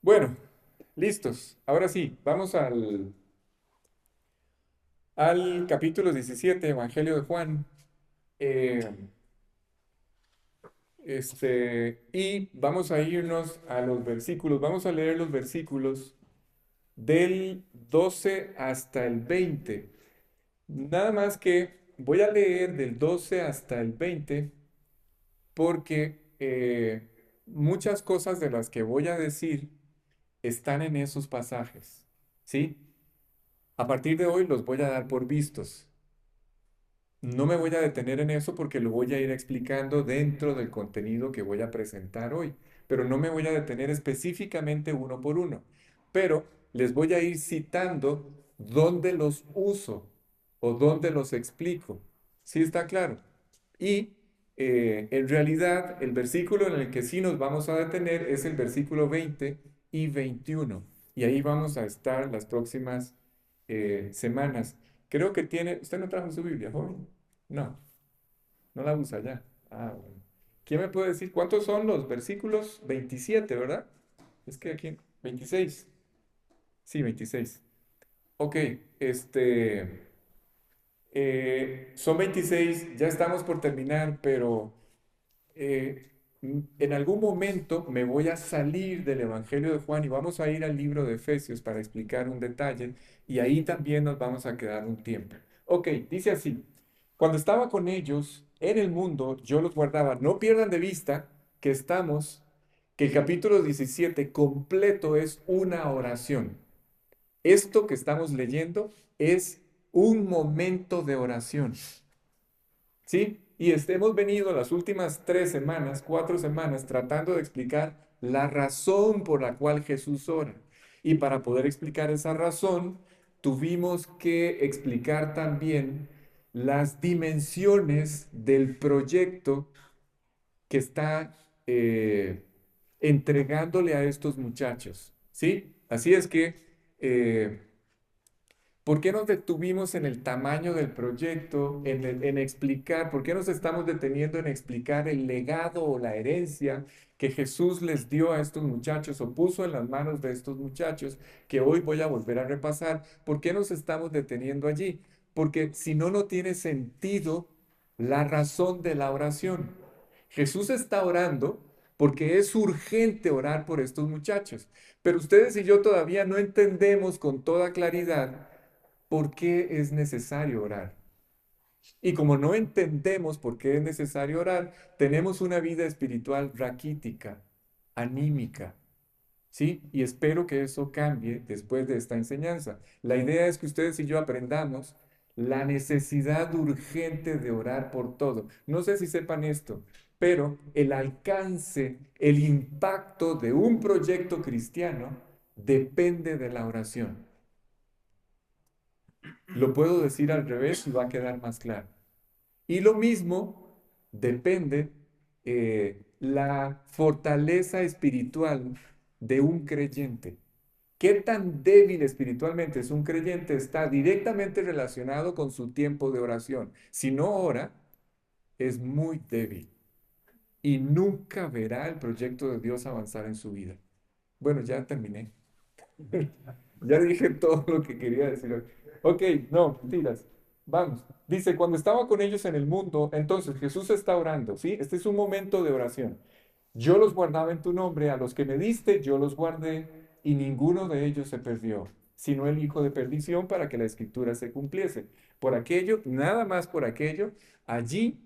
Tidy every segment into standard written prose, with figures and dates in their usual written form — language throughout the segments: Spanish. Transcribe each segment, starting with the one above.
Bueno, listos. Ahora sí, vamos al capítulo 17, Evangelio de Juan. Eh, y vamos a irnos a los versículos. Vamos a leer los versículos del 12 hasta el 20. Nada más que voy a leer del 12 hasta el 20 porque muchas cosas de las que voy a decir están en esos pasajes. ¿Sí? A partir de hoy los voy a dar por vistos. No me voy a detener en eso porque lo voy a ir explicando dentro del contenido que voy a presentar hoy, pero no me voy a detener específicamente uno por uno, pero les voy a ir citando dónde los uso o dónde los explico. ¿Sí está claro? Y en realidad el versículo en el que sí nos vamos a detener es el versículo 20 y 21. Y ahí vamos a estar las próximas semanas. Creo que tiene, ¿usted no trajo su Biblia, joven? No, no la usa ya. Ah, bueno. ¿Quién me puede decir cuántos son los versículos? 27, ¿verdad? Es que aquí, 26. Sí, 26. Ok, este, son 26, ya estamos por terminar, pero en algún momento me voy a salir del Evangelio de Juan y vamos a ir al libro de Efesios para explicar un detalle y ahí también nos vamos a quedar un tiempo. Ok, dice así, cuando estaba con ellos en el mundo, yo los guardaba. No pierdan de vista que que el capítulo 17 completo es una oración. Esto que estamos leyendo es un momento de oración. ¿Sí? Y hemos venido las últimas 3 semanas, 4 semanas, tratando de explicar la razón por la cual Jesús ora. Y para poder explicar esa razón, tuvimos que explicar también las dimensiones del proyecto que está entregándole a estos muchachos. ¿Sí? Así es que eh, ¿por qué nos detuvimos en el tamaño del proyecto, en explicar, por qué nos estamos deteniendo en explicar el legado o la herencia que Jesús les dio a estos muchachos o puso en las manos de estos muchachos, que hoy voy a volver a repasar? ¿Por qué nos estamos deteniendo allí? Porque si no, no tiene sentido la razón de la oración. Jesús está orando porque es urgente orar por estos muchachos, pero ustedes y yo todavía no entendemos con toda claridad por qué es necesario orar. Y como no entendemos por qué es necesario orar, tenemos una vida espiritual raquítica, anímica, ¿sí? Y espero que eso cambie después de esta enseñanza. La idea es que ustedes y yo aprendamos la necesidad urgente de orar por todo. No sé si sepan esto, pero el alcance, el impacto de un proyecto cristiano depende de la oración. Lo puedo decir al revés y va a quedar más claro. Y lo mismo depende la fortaleza espiritual de un creyente. ¿Qué tan débil espiritualmente es un creyente? Está directamente relacionado con su tiempo de oración. Si no ora, es muy débil y nunca verá el proyecto de Dios avanzar en su vida. Bueno, ya terminé. Ya dije todo lo que quería decir hoy. Ok, no, mentiras. Vamos. Dice, cuando estaba con ellos en el mundo, entonces Jesús está orando, ¿sí? Este es un momento de oración. Yo los guardaba en tu nombre, a los que me diste, yo los guardé, y ninguno de ellos se perdió, sino el hijo de perdición para que la escritura se cumpliese. Por aquello, nada más por aquello, allí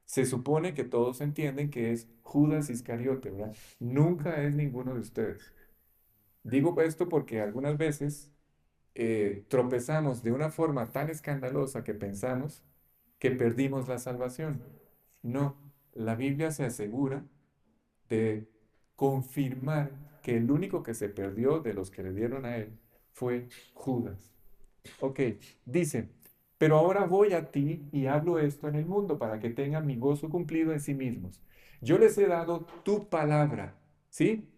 se supone que todos entienden que es Judas Iscariote, ¿verdad? Nunca es ninguno de ustedes. Digo esto porque algunas veces tropezamos de una forma tan escandalosa que pensamos que perdimos la salvación. No, la Biblia se asegura de confirmar que el único que se perdió de los que le dieron a él fue Judas. Ok, dice, pero ahora voy a ti y hablo esto en el mundo para que tengan mi gozo cumplido en sí mismos. Yo les he dado tu palabra, ¿sí?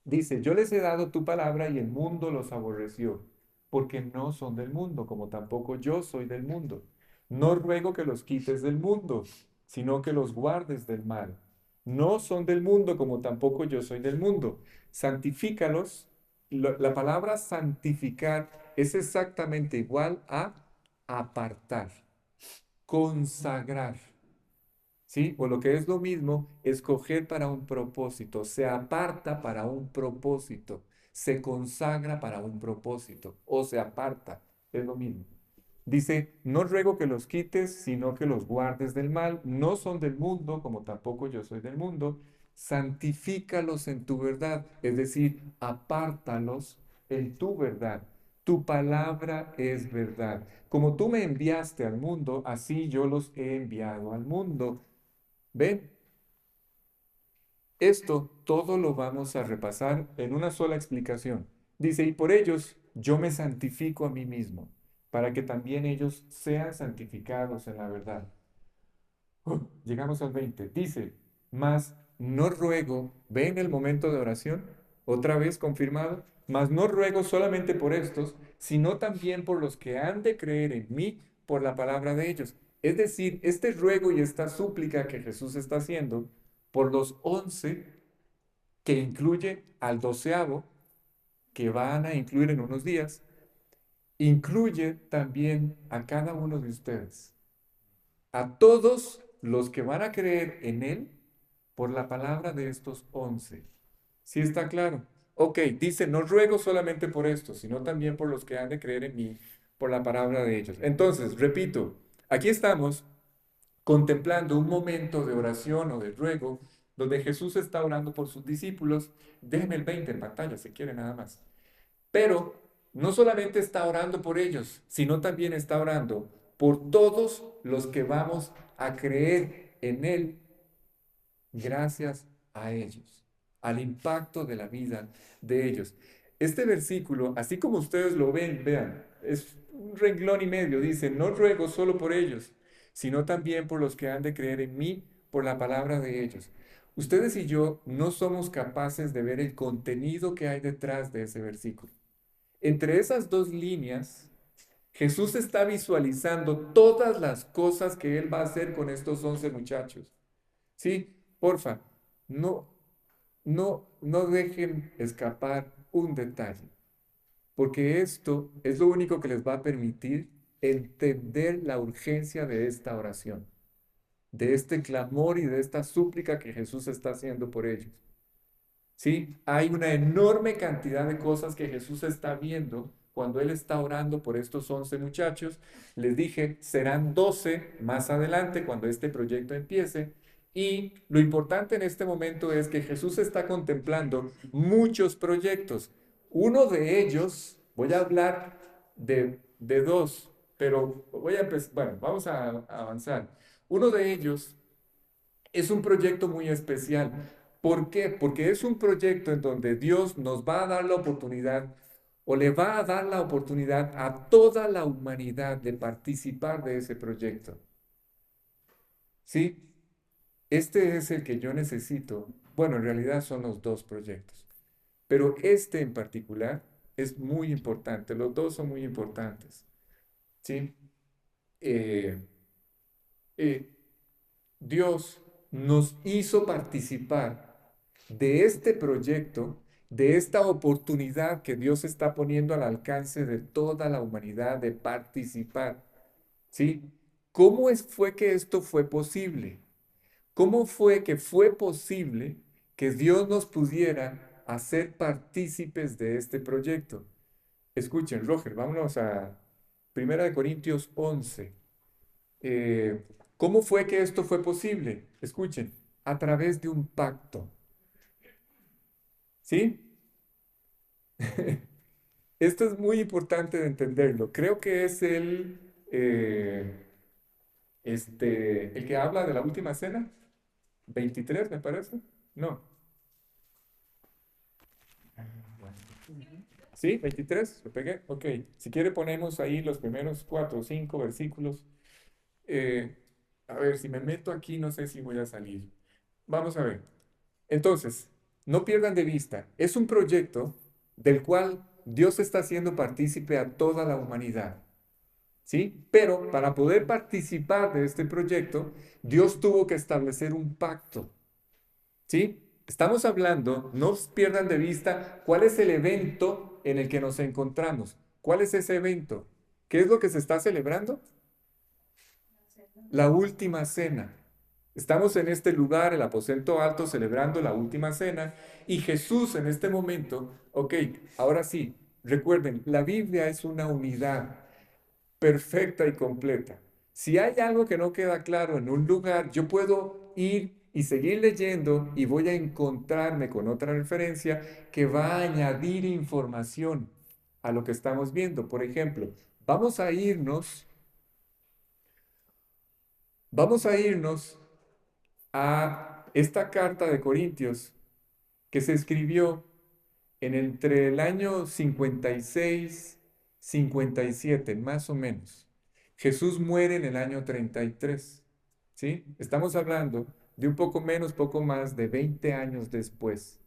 Dice, yo les he dado tu palabra y el mundo los aborreció, porque no son del mundo, como tampoco yo soy del mundo. No ruego que los quites del mundo, sino que los guardes del mal. No son del mundo, como tampoco yo soy del mundo. Santifícalos. La palabra santificar es exactamente igual a apartar, consagrar. ¿Sí? O lo que es lo mismo, escoger para un propósito, se aparta para un propósito, se consagra para un propósito, o se aparta, es lo mismo. Dice, no ruego que los quites, sino que los guardes del mal. No son del mundo, como tampoco yo soy del mundo. Santifícalos en tu verdad, es decir, apártalos en tu verdad. Tu palabra es verdad. Como tú me enviaste al mundo, así yo los he enviado al mundo. ¿Ven? Esto todo lo vamos a repasar en una sola explicación. Dice, y por ellos yo me santifico a mí mismo, para que también ellos sean santificados en la verdad. Llegamos al 20. Dice, mas no ruego, ven el momento de oración, otra vez confirmado, mas no ruego solamente por estos, sino también por los que han de creer en mí por la palabra de ellos. Es decir, este ruego y esta súplica que Jesús está haciendo por los 11, que incluye al 12º, que van a incluir en unos días, incluye también a cada uno de ustedes, a todos los que van a creer en Él por la palabra de estos 11. ¿Sí está claro? Ok, dice, no ruego solamente por esto, sino también por los que han de creer en mí por la palabra de ellos. Entonces, repito, aquí estamos contemplando un momento de oración o de ruego donde Jesús está orando por sus discípulos. Déjenme el 20 en pantalla si quieren nada más. Pero no solamente está orando por ellos, sino también está orando por todos los que vamos a creer en Él gracias a ellos, al impacto de la vida de ellos. Este versículo, así como ustedes lo ven, vean, es un renglón y medio, dice, no ruego solo por ellos, sino también por los que han de creer en mí por la palabra de ellos. Ustedes y yo no somos capaces de ver el contenido que hay detrás de ese versículo. Entre esas dos líneas, Jesús está visualizando todas las cosas que Él va a hacer con estos 11 muchachos. Sí, porfa, no, no dejen escapar un detalle, porque esto es lo único que les va a permitir entender la urgencia de esta oración, de este clamor y de esta súplica que Jesús está haciendo por ellos. ¿Sí? Hay una enorme cantidad de cosas que Jesús está viendo cuando Él está orando por estos 11 muchachos. Les dije, serán 12 más adelante cuando este proyecto empiece. Y lo importante en este momento es que Jesús está contemplando muchos proyectos. Uno de ellos, voy a hablar de dos, pero voy a empezar, bueno, vamos a avanzar. Uno de ellos es un proyecto muy especial. ¿Por qué? Porque es un proyecto en donde Dios nos va a dar la oportunidad o le va a dar la oportunidad a toda la humanidad de participar de ese proyecto. ¿Sí? Este es el que yo necesito. Bueno, en realidad son los dos proyectos, pero este en particular es muy importante. Los dos son muy importantes. ¿Sí? Eh, eh, Dios nos hizo participar de este proyecto, de esta oportunidad que Dios está poniendo al alcance de toda la humanidad de participar. ¿Sí? ¿Fue que esto fue posible? ¿Cómo fue que fue posible que Dios nos pudiera hacer partícipes de este proyecto? Escuchen, Roger, vámonos a 1 Corintios 11. Eh, ¿Cómo fue que esto fue posible? Escuchen, a través de un pacto. ¿Sí? Esto es muy importante de entenderlo. Creo que es el que habla de la última cena. 23, me parece. No. ¿Sí? 23, ¿lo pegué? Ok. Si quiere ponemos ahí los primeros 4 o 5 versículos. Eh, a ver, si me meto aquí, no sé si voy a salir. Vamos a ver. Entonces, no pierdan de vista, es un proyecto del cual Dios está haciendo partícipe a toda la humanidad. ¿sí? Pero para poder participar de este proyecto, Dios tuvo que establecer un pacto, ¿sí? Estamos hablando, no pierdan de vista cuál es el evento en el que nos encontramos. ¿Cuál es ese evento? ¿Qué es lo que se está celebrando? La última cena. Estamos en este lugar, el aposento alto, celebrando la última cena y Jesús en este momento, ok, ahora sí, recuerden, la Biblia es una unidad perfecta y completa. Si hay algo que no queda claro en un lugar, yo puedo ir y seguir leyendo y voy a encontrarme con otra referencia que va a añadir información a lo que estamos viendo. Por ejemplo, vamos a irnos, vamos a irnos a esta carta de Corintios que se escribió entre el año 56, 57, más o menos. Jesús muere en el año 33, ¿sí? Estamos hablando de un poco menos, poco más de 20 años después.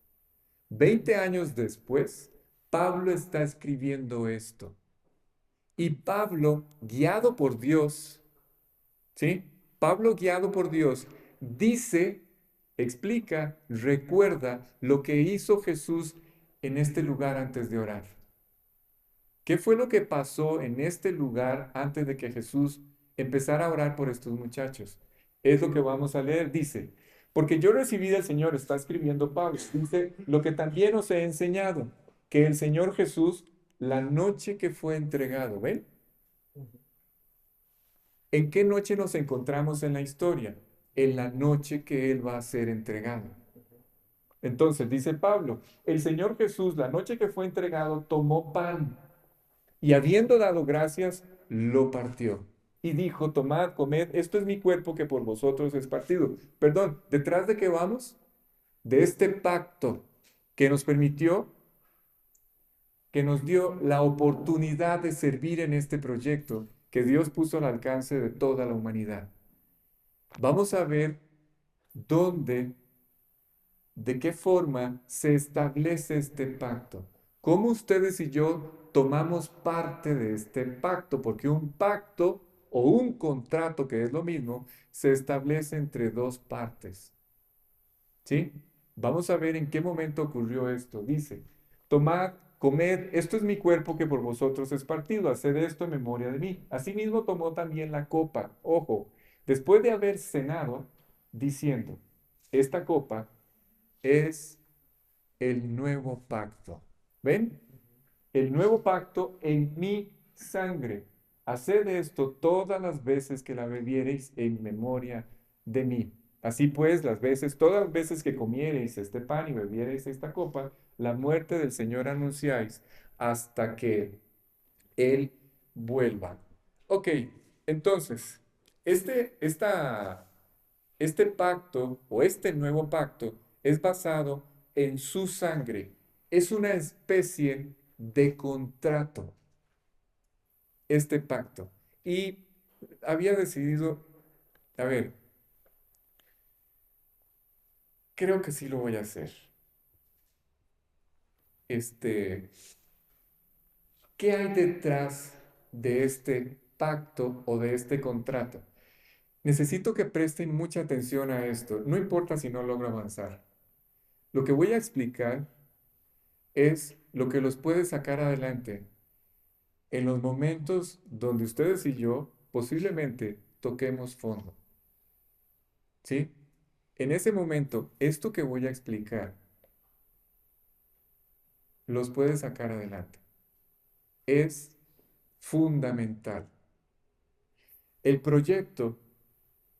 20 años después, Pablo está escribiendo esto. Y Pablo, guiado por Dios, ¿sí? Pablo, guiado por Dios, dice, explica, recuerda lo que hizo Jesús en este lugar antes de orar. ¿Qué fue lo que pasó en este lugar antes de que Jesús empezara a orar por estos muchachos? Es lo que vamos a leer. Dice, porque yo recibí del Señor, está escribiendo Pablo, dice, lo que también os he enseñado, que el Señor Jesús, la noche que fue entregado, ¿ven? ¿En qué noche nos encontramos en la historia? En la noche que Él va a ser entregado. Entonces, dice Pablo, el Señor Jesús, la noche que fue entregado, tomó pan y habiendo dado gracias, lo partió. Y dijo, tomad, comed, esto es mi cuerpo que por vosotros es partido. Perdón, ¿detrás de qué vamos? De este pacto que nos permitió, que nos dio la oportunidad de servir en este proyecto que Dios puso al alcance de toda la humanidad. Vamos a ver dónde, de qué forma se establece este pacto. ¿Cómo ustedes y yo tomamos parte de este pacto? Porque un pacto o un contrato, que es lo mismo, se establece entre dos partes. ¿Sí? Vamos a ver en qué momento ocurrió esto. Dice, tomad, comed, esto es mi cuerpo que por vosotros es partido, haced esto en memoria de mí. Asimismo tomó también la copa, ojo, después de haber cenado, diciendo, esta copa es el nuevo pacto. ¿Ven? El nuevo pacto en mi sangre. Haced esto todas las veces que la bebiereis en memoria de mí. Así pues, todas las veces que comiereis este pan y bebiereis esta copa, la muerte del Señor anunciáis hasta que Él vuelva. Ok, entonces, este pacto o este nuevo pacto es basado en su sangre. Es una especie de contrato, este pacto. Y había decidido, a ver, creo que sí lo voy a hacer. Este, ¿Qué hay detrás de este pacto o de este contrato? Necesito que presten mucha atención a esto. No importa si no logro avanzar. Lo que voy a explicar es lo que los puede sacar adelante en los momentos donde ustedes y yo posiblemente toquemos fondo. ¿Sí? En ese momento, esto que voy a explicar los puede sacar adelante. Es fundamental. El proyecto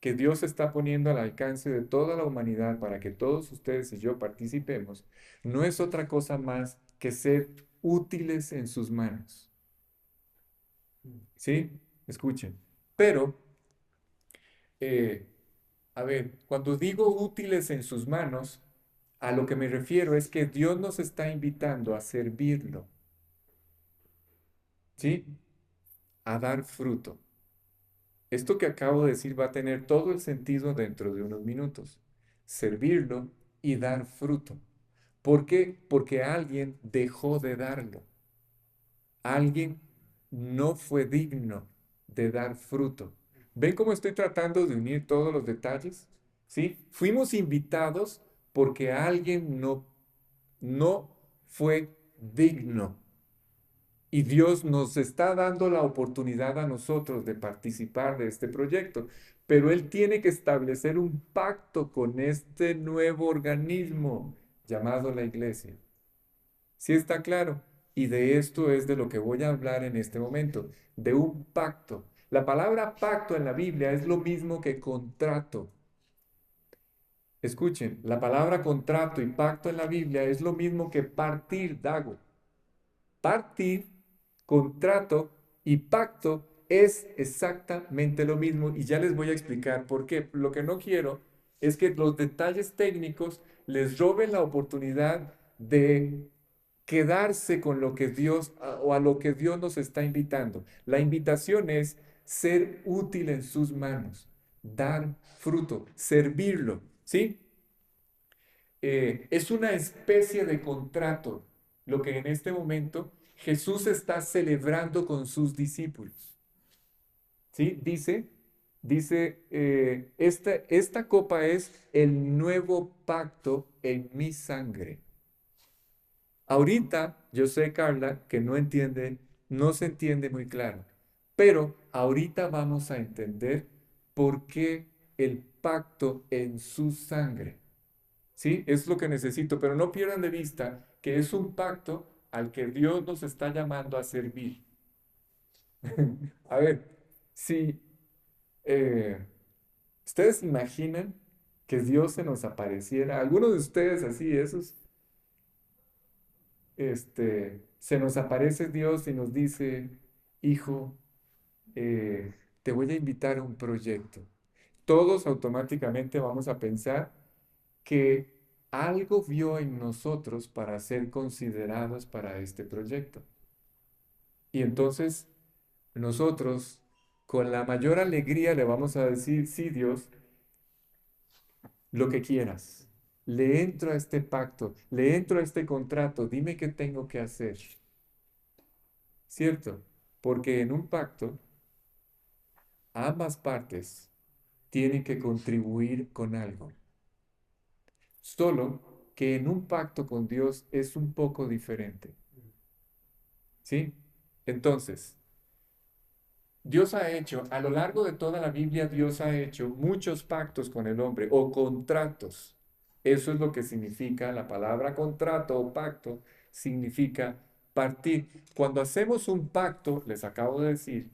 que Dios está poniendo al alcance de toda la humanidad para que todos ustedes y yo participemos, no es otra cosa más que ser útiles en sus manos. ¿Sí? Escuchen. Pero, eh, a ver, cuando digo útiles en sus manos, a lo que me refiero es que Dios nos está invitando a servirlo, ¿sí? A dar fruto. Esto que acabo de decir va a tener todo el sentido dentro de unos minutos. Servirlo y dar fruto. ¿Por qué? Porque alguien dejó de darlo. Alguien no fue digno. de dar fruto. ¿Ven cómo estoy tratando de unir todos los detalles? ¿Sí? Fuimos invitados porque alguien no fue digno. Y Dios nos está dando la oportunidad a nosotros de participar de este proyecto, pero Él tiene que establecer un pacto con este nuevo organismo llamado la iglesia. ¿Sí está claro? Y de esto es de lo que voy a hablar en este momento, de un pacto. La palabra pacto en la Biblia es lo mismo que contrato. Escuchen, la palabra contrato y pacto en la Biblia es lo mismo que partir, Dago. Partir, contrato y pacto es exactamente lo mismo y ya les voy a explicar por qué. Lo que no quiero es que los detalles técnicos les roben la oportunidad de quedarse con lo que Dios o a lo que Dios nos está invitando. La invitación es ser útil en sus manos, dar fruto, servirlo, ¿sí? Es una especie de contrato lo que en este momento Jesús está celebrando con sus discípulos. ¿Sí? Esta copa es el nuevo pacto en mi sangre. Ahorita, yo sé, Carla, que no se entiende muy claro, pero ahorita vamos a entender por qué el pacto en su sangre. ¿Sí? Es lo que necesito, pero no pierdan de vista que es un pacto al que Dios nos está llamando a servir. A ver, si eh, ustedes imaginan que Dios se nos apareciera, algunos de ustedes así, esos, se nos aparece Dios y nos dice, hijo, te voy a invitar a un proyecto. Todos automáticamente vamos a pensar que algo vio en nosotros para ser considerados para este proyecto. Y entonces nosotros, con la mayor alegría, le vamos a decir, sí, Dios, lo que quieras. Le entro a este pacto, le entro a este contrato, dime qué tengo que hacer. ¿Cierto? Porque en un pacto, ambas partes tienen que contribuir con algo. Solo que en un pacto con Dios es un poco diferente. ¿Sí? Entonces, Dios ha hecho, a lo largo de toda la Biblia, Dios ha hecho muchos pactos con el hombre o contratos. Eso es lo que significa la palabra contrato o pacto, significa partir. Cuando hacemos un pacto, les acabo de decir,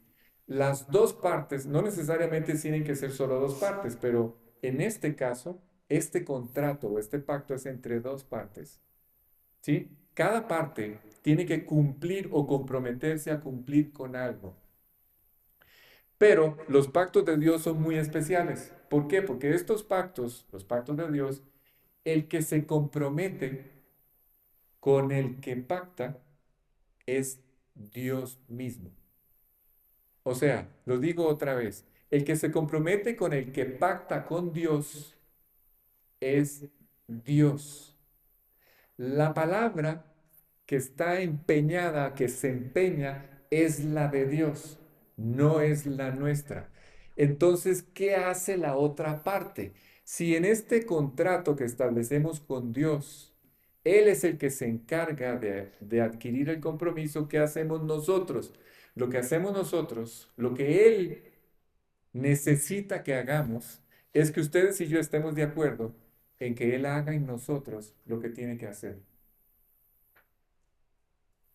las dos partes, no necesariamente tienen que ser solo dos partes, pero en este caso, este contrato o este pacto es entre dos partes. ¿Sí? Cada parte tiene que cumplir o comprometerse a cumplir con algo. Pero los pactos de Dios son muy especiales. ¿Por qué? Porque estos pactos, los pactos de Dios, el que se compromete con el que pacta es Dios mismo. O sea, lo digo otra vez, el que se compromete con el que pacta con Dios es Dios. La palabra que está empeñada, que se empeña, es la de Dios, no es la nuestra. Entonces, ¿qué hace la otra parte? Si en este contrato que establecemos con Dios, Él es el que se encarga de adquirir el compromiso, ¿qué hacemos nosotros? Lo que hacemos nosotros, lo que Él necesita que hagamos, es que ustedes y yo estemos de acuerdo en que Él haga en nosotros lo que tiene que hacer.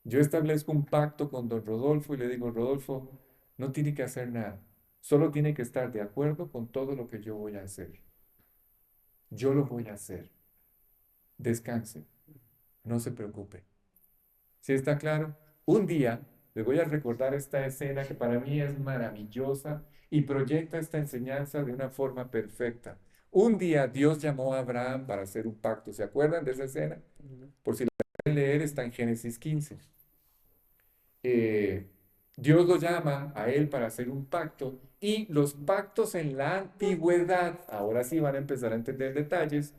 Yo establezco un pacto con don Rodolfo y le digo, Rodolfo, no tiene que hacer nada, solo tiene que estar de acuerdo con todo lo que yo voy a hacer. Yo lo voy a hacer. Descanse, no se preocupe. ¿Sí está claro? Un día les voy a recordar esta escena que para mí es maravillosa y proyecta esta enseñanza de una forma perfecta. Un día Dios llamó a Abraham para hacer un pacto. ¿Se acuerdan de esa escena? Por si la quieren leer, está en Génesis 15. eh, Dios lo llama a él para hacer un pacto y los pactos en la antigüedad, ahora sí van a empezar a entender detalles.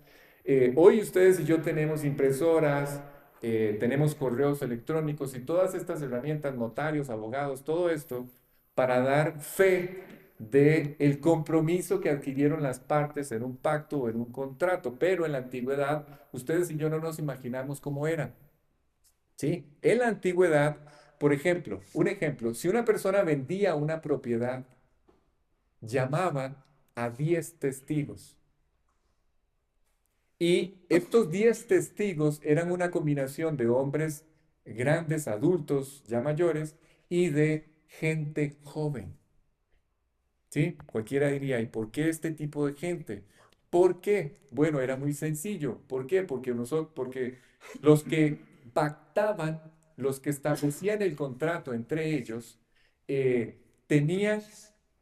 Hoy ustedes y yo tenemos impresoras, tenemos correos electrónicos y todas estas herramientas, notarios, abogados, todo esto para dar fe de el compromiso que adquirieron las partes en un pacto o en un contrato. Pero en la antigüedad, ustedes y yo no nos imaginamos cómo era. ¿Sí? En la antigüedad, por ejemplo, un ejemplo, si una persona vendía una propiedad, llamaban a 10 testigos. Y estos 10 testigos eran una combinación de hombres grandes, adultos, ya mayores, y de gente joven. ¿Sí? Cualquiera diría, ¿y por qué este tipo de gente? ¿Por qué? Bueno, era muy sencillo. ¿Por qué? Porque los que pactaban, los que establecían el contrato entre ellos, tenían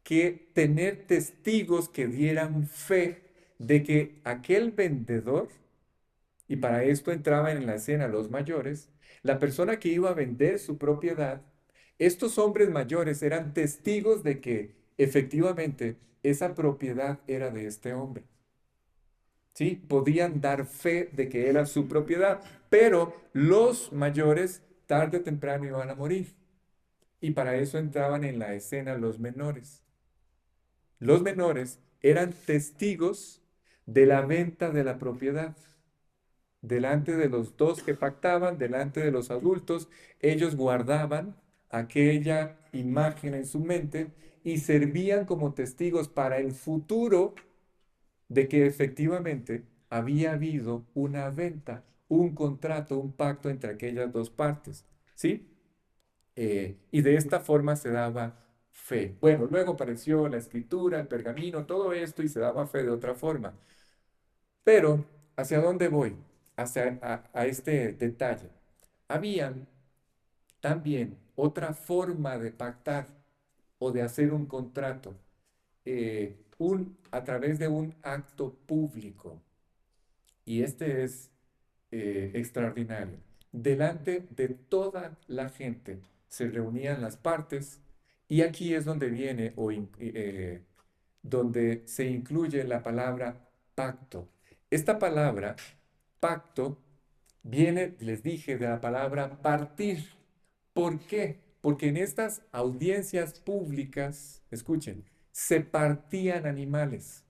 que tener testigos que dieran fe de que aquel vendedor, y para esto entraban en la escena los mayores, la persona que iba a vender su propiedad, estos hombres mayores eran testigos de que efectivamente esa propiedad era de este hombre. ¿Sí? Podían dar fe de que era su propiedad, pero los mayores tarde o temprano iban a morir. Y para eso entraban en la escena los menores. Los menores eran testigos de la venta de la propiedad. Delante de los dos que pactaban, delante de los adultos, ellos guardaban aquella imagen en su mente y servían como testigos para el futuro de que efectivamente había habido una venta, un contrato, un pacto entre aquellas dos partes, ¿sí? Y de esta forma se daba fe. Bueno, luego apareció la escritura, el pergamino, todo esto y se daba fe de otra forma. Pero, ¿hacia dónde voy? A este detalle. Había también otra forma de pactar o de hacer un contrato, a través de un acto público. Y este es extraordinario. Delante de toda la gente se reunían las partes y aquí es donde viene donde se incluye la palabra pacto. Esta palabra, pacto, viene, les dije, de la palabra partir. ¿Por qué? Porque en estas audiencias públicas, escuchen, se partían animales.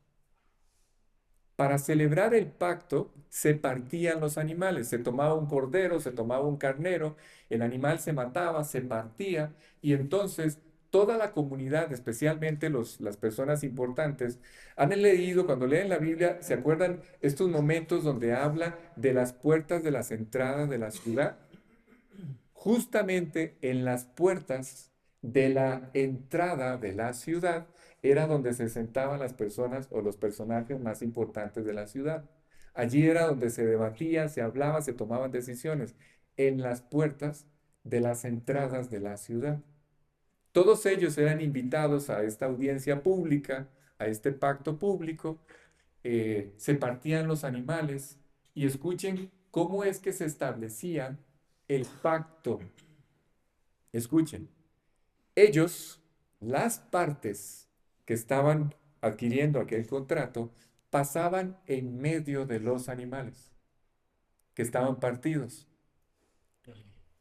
Para celebrar el pacto se partían los animales, se tomaba un cordero, se tomaba un carnero, el animal se mataba, se partía y entonces toda la comunidad, especialmente las personas importantes, han leído, cuando leen la Biblia, ¿se acuerdan estos momentos donde habla de las puertas de las entradas de la ciudad? Justamente en las puertas de la entrada de la ciudad era donde se sentaban las personas o los personajes más importantes de la ciudad. Allí era donde se debatía, se hablaba, se tomaban decisiones, en las puertas de las entradas de la ciudad. Todos ellos eran invitados a esta audiencia pública, a este pacto público, se partían los animales y escuchen cómo es que se establecía el pacto. Escuchen, ellos, las partes que estaban adquiriendo aquel contrato, pasaban en medio de los animales que estaban partidos.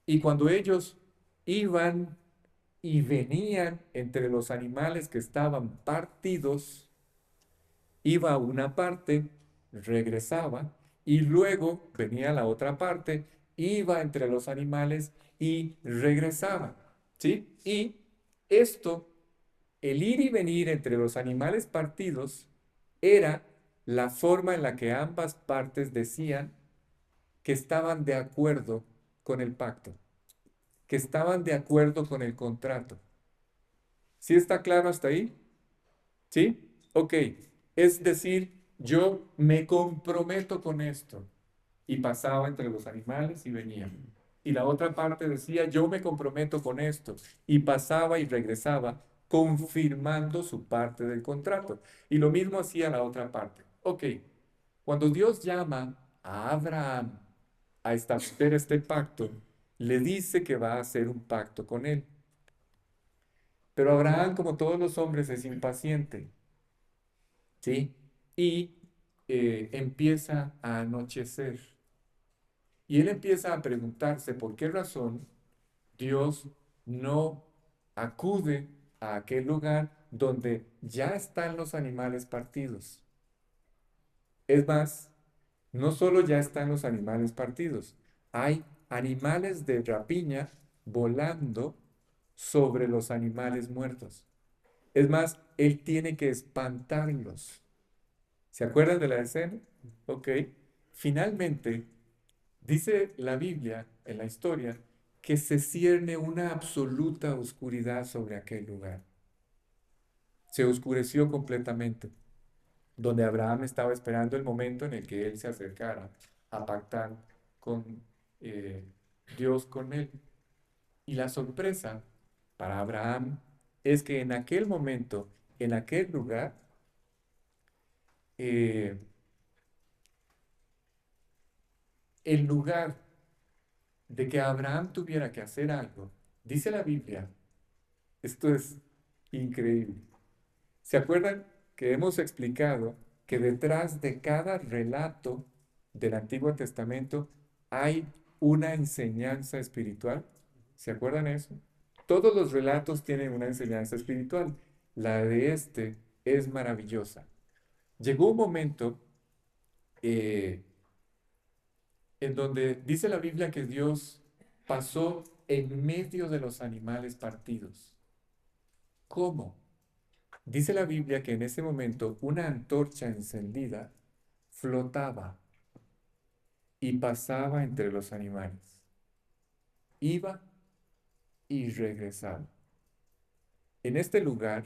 Y cuando ellos iban y venían entre los animales que estaban partidos, iba una parte, regresaba y luego venía la otra parte, iba entre los animales y regresaba. ¿Sí? Y esto, el ir y venir entre los animales partidos, era la forma en la que ambas partes decían que estaban de acuerdo con el pacto, que estaban de acuerdo con el contrato. ¿Sí está claro hasta ahí? ¿Sí? Ok. Es decir, yo me comprometo con esto. Y pasaba entre los animales y venía. Y la otra parte decía, yo me comprometo con esto. Y pasaba y regresaba, confirmando su parte del contrato. Y lo mismo hacía la otra parte. Ok. Cuando Dios llama a Abraham a establecer este pacto, le dice que va a hacer un pacto con él. Pero Abraham, como todos los hombres, es impaciente. ¿Sí? Y empieza a anochecer. Y él empieza a preguntarse por qué razón Dios no acude a aquel lugar donde ya están los animales partidos. Es más, no solo ya están los animales partidos, hay animales de rapiña volando sobre los animales muertos. Es más, él tiene que espantarlos. ¿Se acuerdan de la escena? Ok. Finalmente, dice la Biblia en la historia que se cierne una absoluta oscuridad sobre aquel lugar. Se oscureció completamente, donde Abraham estaba esperando el momento en el que él se acercara a pactar con eh, Dios con él. Y la sorpresa para Abraham es que en aquel momento, en aquel lugar, eh, en lugar de que Abraham tuviera que hacer algo, dice la Biblia, esto es increíble. ¿Se acuerdan que hemos explicado que detrás de cada relato del Antiguo Testamento hay una enseñanza espiritual? ¿Se acuerdan eso? Todos los relatos tienen una enseñanza espiritual. La de este es maravillosa. Llegó un momento eh, en donde dice la Biblia que Dios pasó en medio de los animales partidos. ¿Cómo? Dice la Biblia que en ese momento una antorcha encendida flotaba y pasaba entre los animales. Iba y regresaba. En este lugar,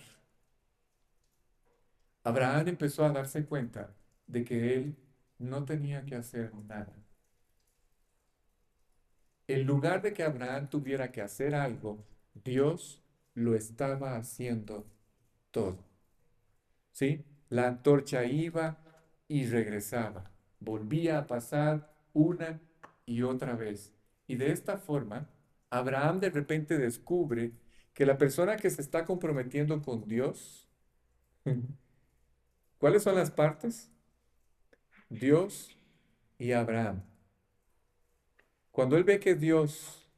Abraham empezó a darse cuenta de que él no tenía que hacer nada. En lugar de que Abraham tuviera que hacer algo, Dios lo estaba haciendo todo. ¿Sí? La antorcha iba y regresaba, volvía a pasar una y otra vez. Y de esta forma, Abraham de repente descubre que la persona que se está comprometiendo con Dios, ¿cuáles son las partes? Dios y Abraham. Cuando él ve que Dios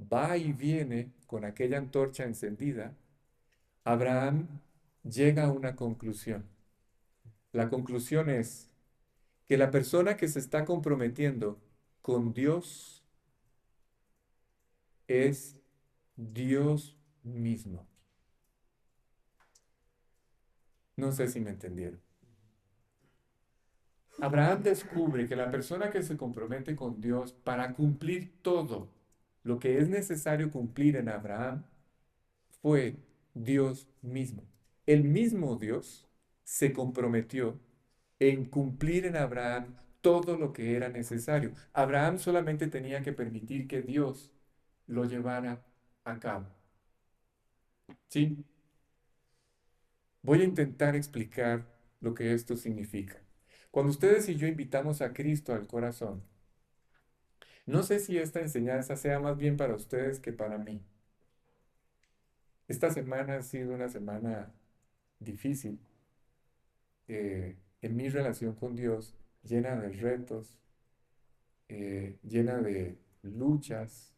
va y viene con aquella antorcha encendida, Abraham llega a una conclusión. La conclusión es que la persona que se está comprometiendo con Dios es Dios mismo. No sé si me entendieron. Abraham descubre que la persona que se compromete con Dios para cumplir todo lo que es necesario cumplir en Abraham fue Dios mismo. El mismo Dios se comprometió en cumplir en Abraham todo lo que era necesario. Abraham solamente tenía que permitir que Dios lo llevara a cabo. ¿Sí? Voy a intentar explicar lo que esto significa. Cuando ustedes y yo invitamos a Cristo al corazón, no sé si esta enseñanza sea más bien para ustedes que para mí. Esta semana ha sido una semana difícil en mi relación con Dios, llena de retos, llena de luchas,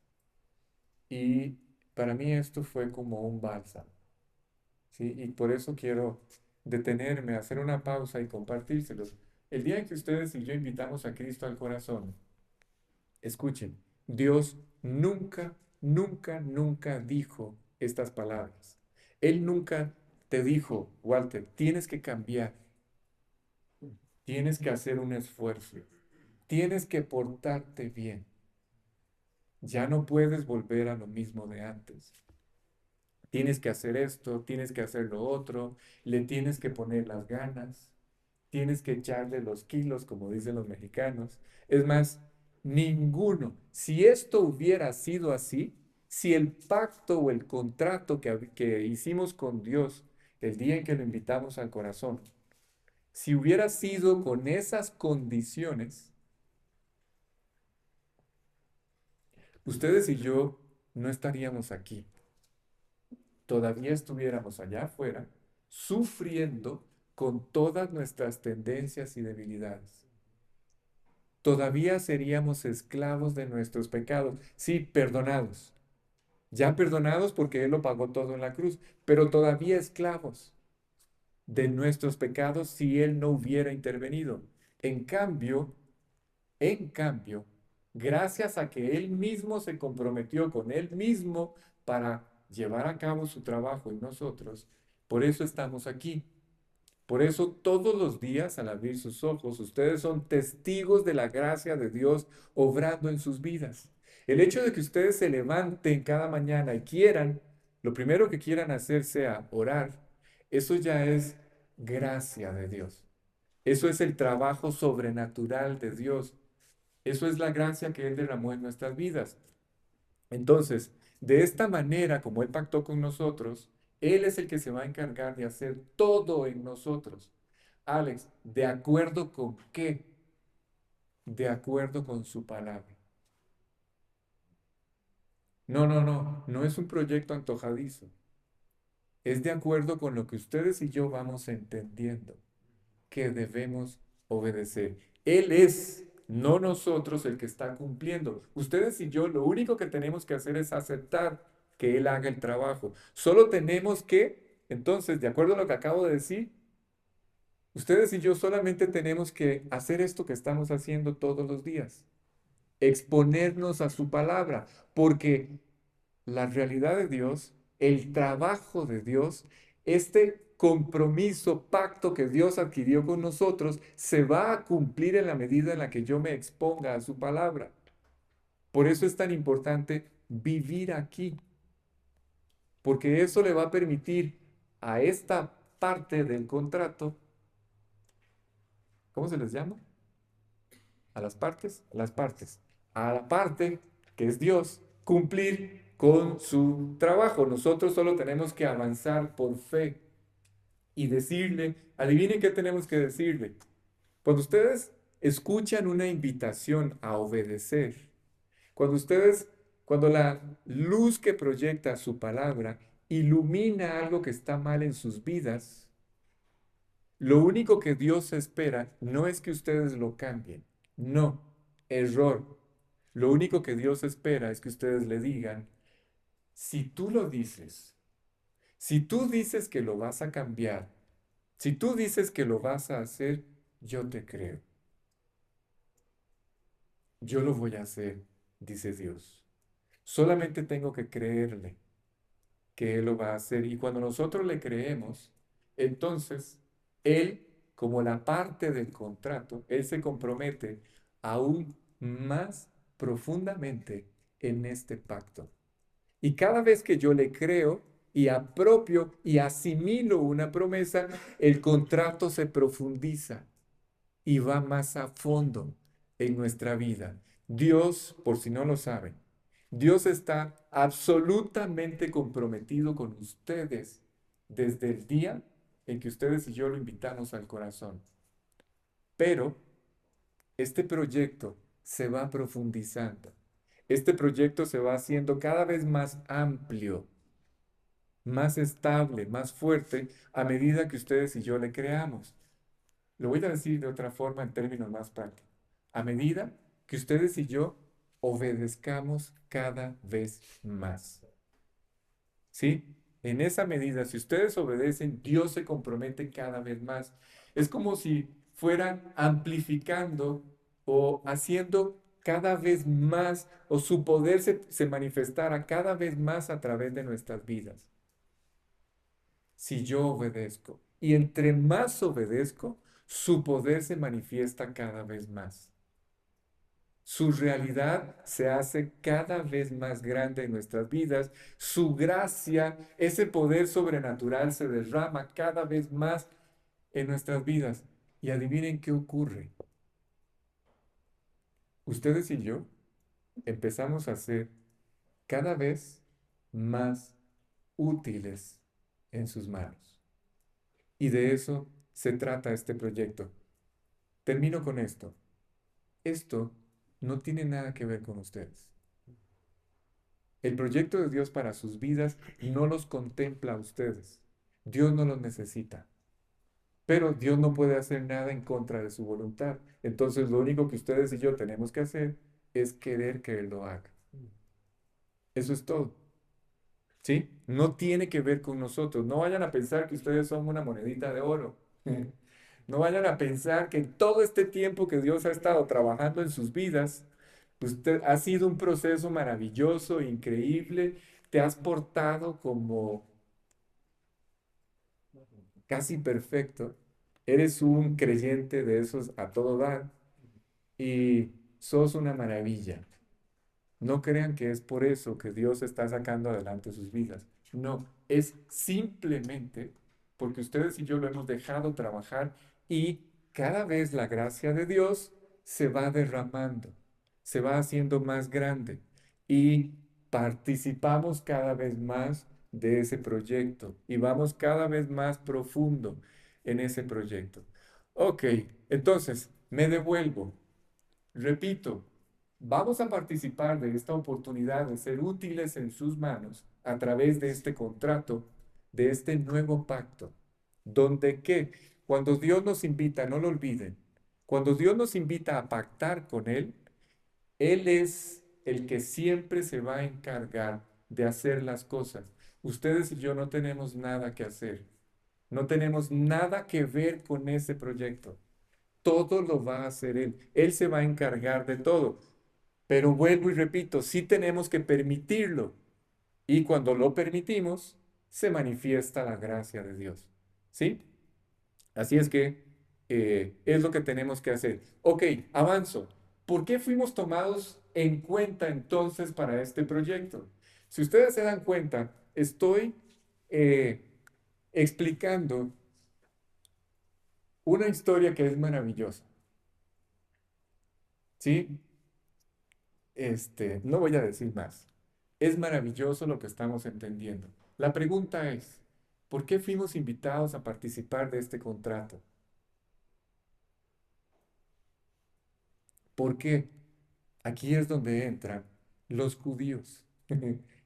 y para mí esto fue como un bálsamo, ¿sí? Y por eso quiero detenerme, hacer una pausa y compartírselos. El día en que ustedes y yo invitamos a Cristo al corazón, escuchen, Dios nunca, nunca, nunca dijo estas palabras. Él nunca te dijo, Walter, tienes que cambiar, tienes que hacer un esfuerzo, tienes que portarte bien. Ya no puedes volver a lo mismo de antes. Tienes que hacer esto, tienes que hacer lo otro, le tienes que poner las ganas, tienes que echarle los kilos, como dicen los mexicanos. Es más, ninguno, si esto hubiera sido así, si el pacto o el contrato que hicimos con Dios el día en que lo invitamos al corazón, si hubiera sido con esas condiciones, ustedes y yo no estaríamos aquí. Todavía estuviéramos allá afuera, sufriendo con todas nuestras tendencias y debilidades. Todavía seríamos esclavos de nuestros pecados, sí, perdonados, Ya perdonados porque Él lo pagó todo en la cruz, pero todavía esclavos de nuestros pecados si Él no hubiera intervenido. En cambio, en cambio, gracias a que Él mismo se comprometió con Él mismo para llevar a cabo su trabajo en nosotros, por eso estamos aquí. Por eso todos los días al abrir sus ojos, ustedes son testigos de la gracia de Dios obrando en sus vidas. El hecho de que ustedes se levanten cada mañana y quieran, lo primero que quieran hacer sea orar, eso ya es gracia de Dios. Eso es el trabajo sobrenatural de Dios. Eso es la gracia que Él derramó en nuestras vidas. Entonces, de esta manera, como Él pactó con nosotros, Él es el que se va a encargar de hacer todo en nosotros. Alex, ¿de acuerdo con qué? De acuerdo con su palabra. No, no, no, no es un proyecto antojadizo. Es de acuerdo con lo que ustedes y yo vamos entendiendo que debemos obedecer. Él es, no nosotros, el que está cumpliendo. Ustedes y yo lo único que tenemos que hacer es aceptar que Él haga el trabajo. Solo tenemos que, entonces, de acuerdo a lo que acabo de decir, ustedes y yo solamente tenemos que hacer esto que estamos haciendo todos los días, exponernos a su palabra, porque la realidad de Dios, el trabajo de Dios, este compromiso, pacto que Dios adquirió con nosotros, se va a cumplir en la medida en la que yo me exponga a su palabra. Por eso es tan importante vivir aquí, porque eso le va a permitir a esta parte del contrato, ¿cómo se les llama? A la parte que es Dios, cumplir con su trabajo. Nosotros solo tenemos que avanzar por fe y decirle, adivinen qué tenemos que decirle. Cuando ustedes escuchan una invitación a obedecer, cuando ustedes, cuando la luz que proyecta su palabra ilumina algo que está mal en sus vidas, lo único que Dios espera no es que ustedes lo cambien. No, error. Lo único que Dios espera es que ustedes le digan, si tú lo dices, si tú dices que lo vas a cambiar, si tú dices que lo vas a hacer, yo te creo. Yo lo voy a hacer, dice Dios. Solamente tengo que creerle que Él lo va a hacer. Y cuando nosotros le creemos, entonces Él, como la parte del contrato, Él se compromete aún más profundamente en este pacto. Y cada vez que yo le creo y apropio y asimilo una promesa, el contrato se profundiza y va más a fondo en nuestra vida. Dios, por si no lo saben, Dios está absolutamente comprometido con ustedes desde el día en que ustedes y yo lo invitamos al corazón. Pero este proyecto se va profundizando. Este proyecto se va haciendo cada vez más amplio, más estable, más fuerte a medida que ustedes y yo le creamos. Lo voy a decir de otra forma en términos más prácticos. A medida que ustedes y yo obedezcamos cada vez más. ¿Sí? En esa medida, si ustedes obedecen, Dios se compromete cada vez más. Es como si fueran amplificando o haciendo cada vez más, o su poder se manifestara cada vez más a través de nuestras vidas. Si yo obedezco. Y entre más obedezco, su poder se manifiesta cada vez más. Su realidad se hace cada vez más grande en nuestras vidas. Su gracia, ese poder sobrenatural se derrama cada vez más en nuestras vidas. Y adivinen qué ocurre. Ustedes y yo empezamos a ser cada vez más útiles en sus manos. Y de eso se trata este proyecto. Termino con esto. Esto no tiene nada que ver con ustedes. El proyecto de Dios para sus vidas no los contempla a ustedes. Dios no los necesita. Pero Dios no puede hacer nada en contra de su voluntad. Entonces lo único que ustedes y yo tenemos que hacer es querer que Él lo haga. Eso es todo. ¿sí? No tiene que ver con nosotros. No vayan a pensar que ustedes son una monedita de oro. No vayan a pensar que todo este tiempo que Dios ha estado trabajando en sus vidas, usted ha sido un proceso maravilloso, increíble. Te has portado como casi perfecto. Eres un creyente de esos a todo dar y sos una maravilla. No crean que es por eso que Dios está sacando adelante sus vidas. No, es simplemente porque ustedes y yo lo hemos dejado trabajar y cada vez la gracia de Dios se va derramando, se va haciendo más grande y participamos cada vez más de ese proyecto y vamos cada vez más profundo en ese proyecto. Ok, entonces me devuelvo. Repito, vamos a participar de esta oportunidad de ser útiles en sus manos a través de este contrato, de este nuevo pacto, donde que cuando Dios nos invita, no lo olviden, cuando Dios nos invita a pactar con Él es el que siempre se va a encargar de hacer las cosas. Ustedes y yo no tenemos nada que hacer, no tenemos nada que ver con ese proyecto. Todo lo va a hacer Él. Él se va a encargar de todo. Pero vuelvo y repito, sí tenemos que permitirlo. Y cuando lo permitimos, se manifiesta la gracia de Dios. ¿Sí? Así es que es lo que tenemos que hacer. Ok, avanzo. ¿Por qué fuimos tomados en cuenta entonces para este proyecto? Si ustedes se dan cuenta, estoy eh, explicando una historia que es maravillosa. ¿Sí? No voy a decir más. Es maravilloso lo que estamos entendiendo. La pregunta es, ¿por qué fuimos invitados a participar de este contrato? ¿Por qué? Aquí es donde entran los judíos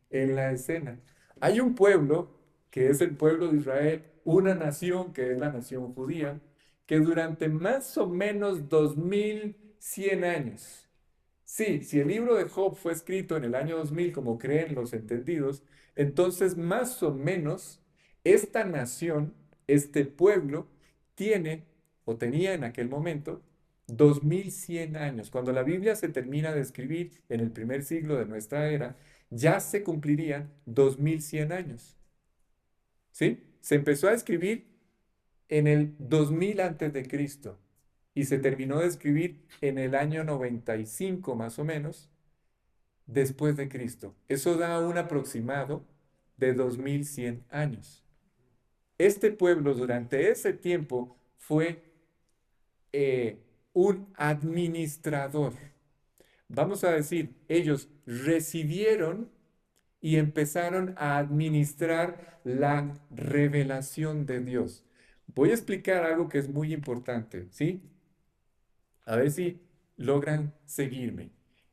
en la escena. Hay un pueblo que es el pueblo de Israel, una nación que es la nación judía, que durante más o menos 2100 años. Sí, si el libro de Job fue escrito en el año 2000, como creen los entendidos, entonces más o menos esta nación, este pueblo, tiene o tenía en aquel momento 2100 años. Cuando la Biblia se termina de escribir en el primer siglo de nuestra era, ya se cumplirían 2100 años. ¿Sí? Se empezó a escribir en el 2000 antes de Cristo y se terminó de escribir en el año 95 más o menos después de Cristo. Eso da un aproximado de 2100 años. Este pueblo durante ese tiempo fue un administrador. Vamos a decir, ellos recibieron y empezaron a administrar la revelación de Dios. Voy a explicar algo que es muy importante, ¿sí? A ver si logran seguirme.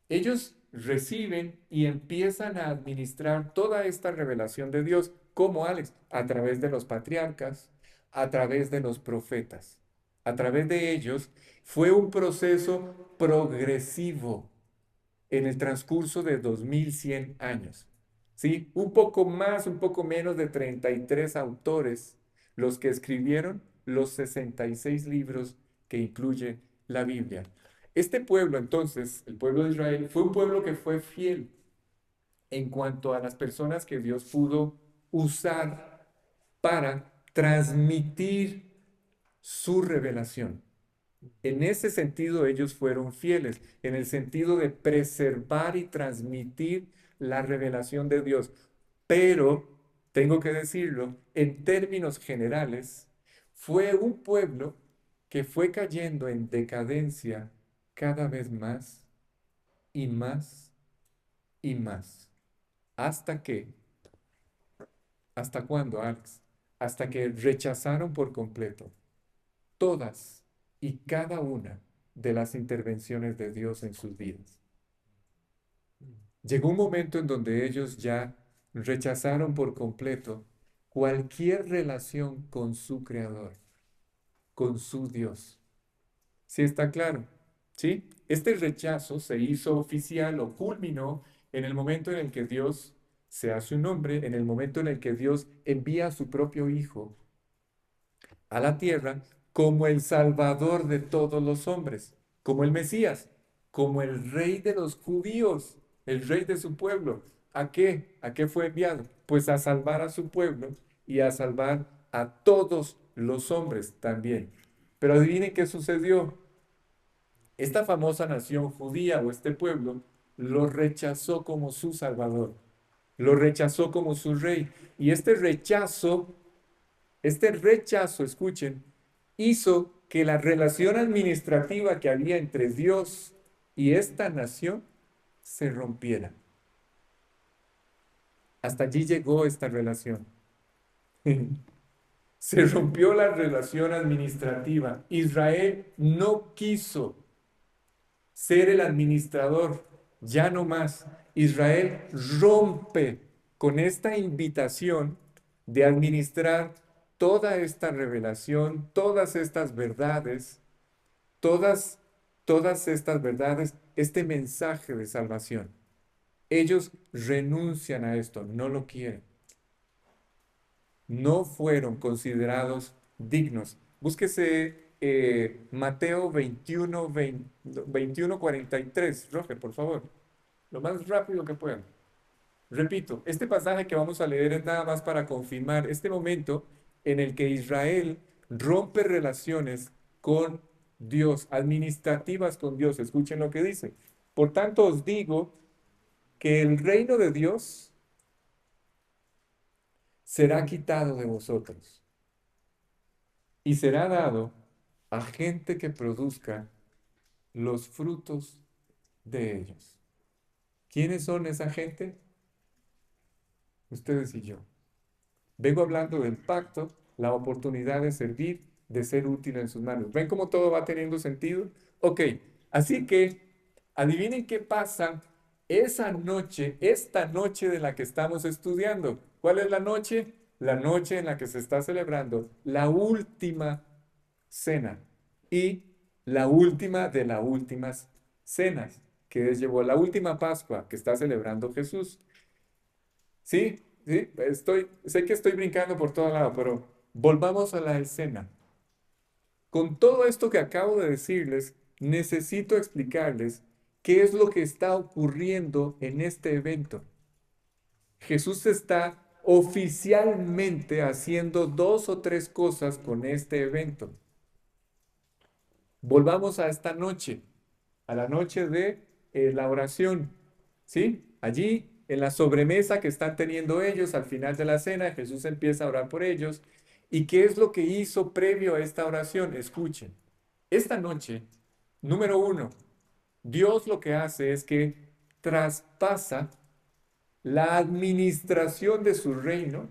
Ellos reciben y empiezan a administrar toda esta revelación de Dios, como Alex, a través de los patriarcas, a través de los profetas. A través de ellos fue un proceso progresivo en el transcurso de 2100 años. ¿Sí? Un poco más, un poco menos de 33 autores los que escribieron los 66 libros que incluye la Biblia. Este pueblo, entonces, el pueblo de Israel, fue un pueblo que fue fiel en cuanto a las personas que Dios pudo usar para transmitir su revelación. En ese sentido, ellos fueron fieles, en el sentido de preservar y transmitir la revelación de Dios. Pero, tengo que decirlo, en términos generales, fue un pueblo que fue cayendo en decadencia cada vez más y más y más. ¿Hasta qué? ¿Hasta cuándo, Alex? Hasta que rechazaron por completo todas y cada una de las intervenciones de Dios en sus vidas. Llegó un momento en donde ellos ya rechazaron por completo cualquier relación con su Creador, con su Dios. ¿Sí está claro? ¿Sí? Este rechazo se hizo oficial o culminó en el momento en el que Dios se hace un hombre en el momento en el que Dios envía a su propio Hijo a la tierra como el Salvador de todos los hombres, como el Mesías, como el Rey de los judíos, el Rey de su pueblo. ¿A qué? ¿A qué fue enviado? Pues a salvar a su pueblo y a salvar a todos los hombres también. Pero adivinen qué sucedió. Esta famosa nación judía o este pueblo lo rechazó como su Salvador, lo rechazó como su rey. Y este rechazo, escuchen, hizo que la relación administrativa que había entre Dios y esta nación se rompiera. Hasta allí llegó esta relación. Se rompió la relación administrativa. Israel no quiso ser el administrador, ya no más. Israel rompe con esta invitación de administrar toda esta revelación, todas estas verdades, todas, todas estas verdades, este mensaje de salvación. Ellos renuncian a esto, no lo quieren. No fueron considerados dignos. Búsquese Mateo 21, 21, 43. Roger, por favor, lo más rápido que puedan. Repito, este pasaje que vamos a leer es nada más para confirmar este momento en el que Israel rompe relaciones con Dios, administrativas con Dios. Escuchen lo que dice. Por tanto os digo que el reino de Dios será quitado de vosotros y será dado a gente que produzca los frutos de ellos. ¿Quiénes son esa gente? Ustedes y yo. Vengo hablando del pacto, la oportunidad de servir, de ser útil en sus manos. ¿Ven cómo todo va teniendo sentido? Ok, así que adivinen qué pasa esa noche, esta noche de la que estamos estudiando. ¿Cuál es la noche? La noche en la que se está celebrando la última cena y la última de las últimas cenas, que llevó la última Pascua que está celebrando Jesús. Sí, sí, sé que estoy brincando por todo lado, pero volvamos a la escena. Con todo esto que acabo de decirles, necesito explicarles qué es lo que está ocurriendo en este evento. Jesús está oficialmente haciendo dos o tres cosas con este evento. Volvamos a esta noche, a la noche de la oración, ¿sí? Allí, en la sobremesa que están teniendo ellos, al final de la cena, Jesús empieza a orar por ellos. ¿Y qué es lo que hizo previo a esta oración? Escuchen, esta noche, número uno, Dios lo que hace es que traspasa la administración de su reino,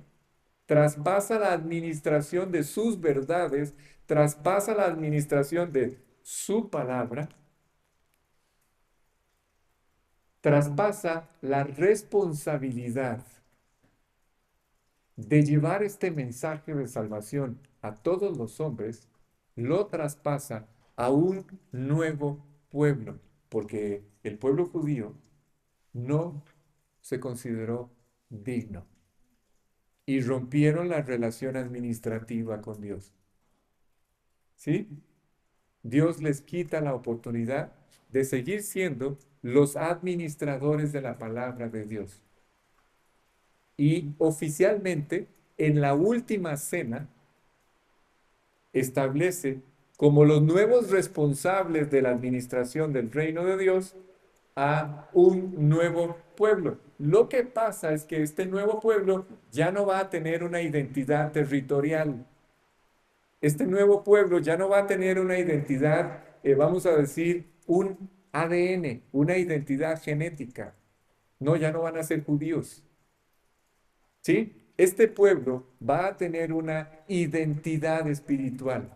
traspasa la administración de sus verdades, traspasa la administración de su palabra, traspasa la responsabilidad de llevar este mensaje de salvación a todos los hombres, lo traspasa a un nuevo pueblo, porque el pueblo judío no se consideró digno y rompieron la relación administrativa con Dios. ¿Sí? Dios les quita la oportunidad de seguir siendo los administradores de la palabra de Dios. Y oficialmente, en la última cena, establece como los nuevos responsables de la administración del reino de Dios a un nuevo pueblo. Lo que pasa es que este nuevo pueblo ya no va a tener una identidad territorial. Este nuevo pueblo ya no va a tener una identidad, vamos a decir, un ADN, una identidad genética. No, ya no van a ser judíos. ¿Sí? Este pueblo va a tener una identidad espiritual,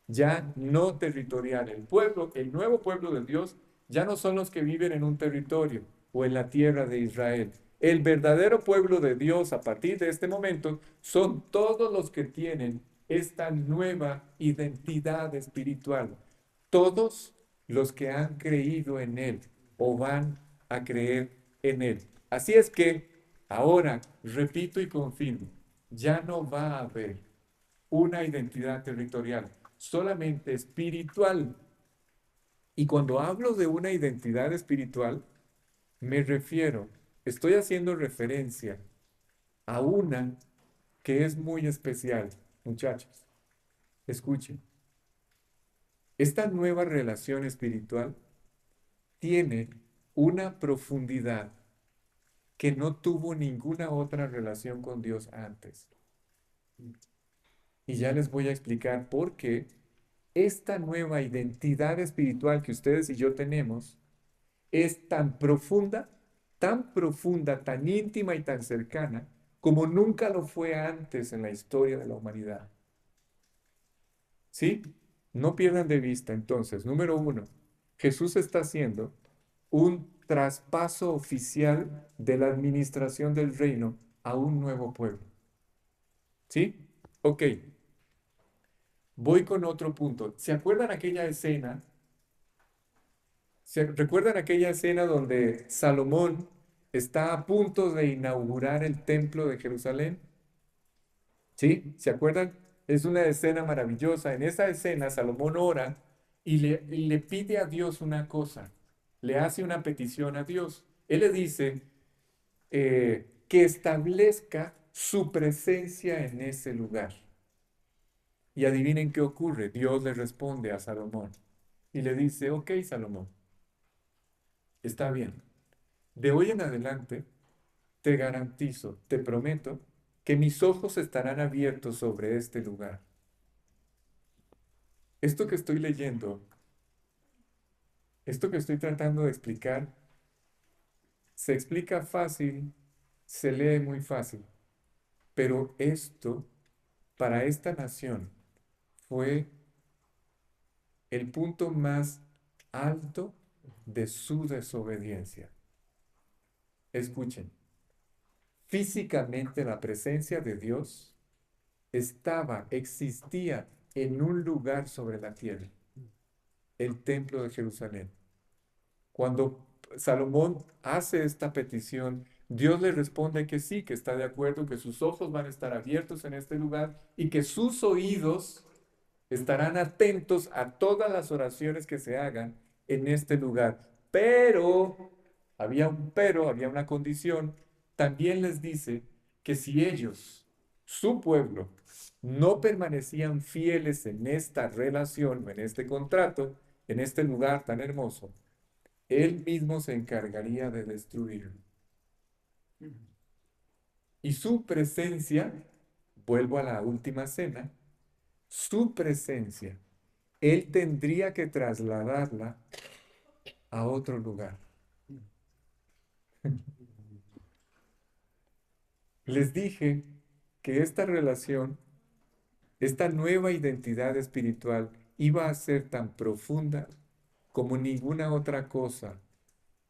ya no territorial. El pueblo, el nuevo pueblo de Dios, ya no son los que viven en un territorio o en la tierra de Israel. El verdadero pueblo de Dios a partir de este momento son todos los que tienen esta nueva identidad espiritual. Todos los que han creído en Él o van a creer en Él. Así es que Ahora, repito y confirmo, ya no va a haber una identidad territorial, solamente espiritual. Y cuando hablo de una identidad espiritual, me refiero, estoy haciendo referencia a una que es muy especial. Muchachos, escuchen, esta nueva relación espiritual tiene una profundidad que no tuvo ninguna otra relación con Dios antes. Y ya les voy a explicar por qué esta nueva identidad espiritual que ustedes y yo tenemos es tan profunda, tan íntima y tan cercana como nunca lo fue antes en la historia de la humanidad. ¿Sí? No pierdan de vista entonces, número uno, Jesús está haciendo un traspaso oficial de la administración del reino a un nuevo pueblo. ¿Sí? Ok, voy con otro punto. ¿Se acuerdan aquella escena? ¿Recuerdan aquella escena donde Salomón está a punto de inaugurar el templo de Jerusalén? ¿Sí? ¿Se acuerdan? Es una escena maravillosa. En esa escena Salomón ora y le pide a Dios una cosa. Le hace una petición a Dios. Él le dice que establezca su presencia en ese lugar. Y adivinen qué ocurre. Dios le responde a Salomón y le dice, ok, Salomón, está bien. De hoy en adelante, te garantizo, te prometo, que mis ojos estarán abiertos sobre este lugar. Esto que estoy leyendo, esto que estoy tratando de explicar, se explica fácil, se lee muy fácil, pero esto, para esta nación, fue el punto más alto de su desobediencia. Escuchen, físicamente la presencia de Dios existía en un lugar sobre la tierra, el templo de Jerusalén. Cuando Salomón hace esta petición, Dios le responde que sí, que está de acuerdo, que sus ojos van a estar abiertos en este lugar y que sus oídos estarán atentos a todas las oraciones que se hagan en este lugar. Pero, había una condición. También les dice que si ellos, su pueblo, no permanecían fieles en esta relación, en este contrato, en este lugar tan hermoso, él mismo se encargaría de destruirlo. Y su presencia, vuelvo a la última cena, su presencia, él tendría que trasladarla a otro lugar. Les dije que esta relación, esta nueva identidad espiritual, iba a ser tan profunda como ninguna otra cosa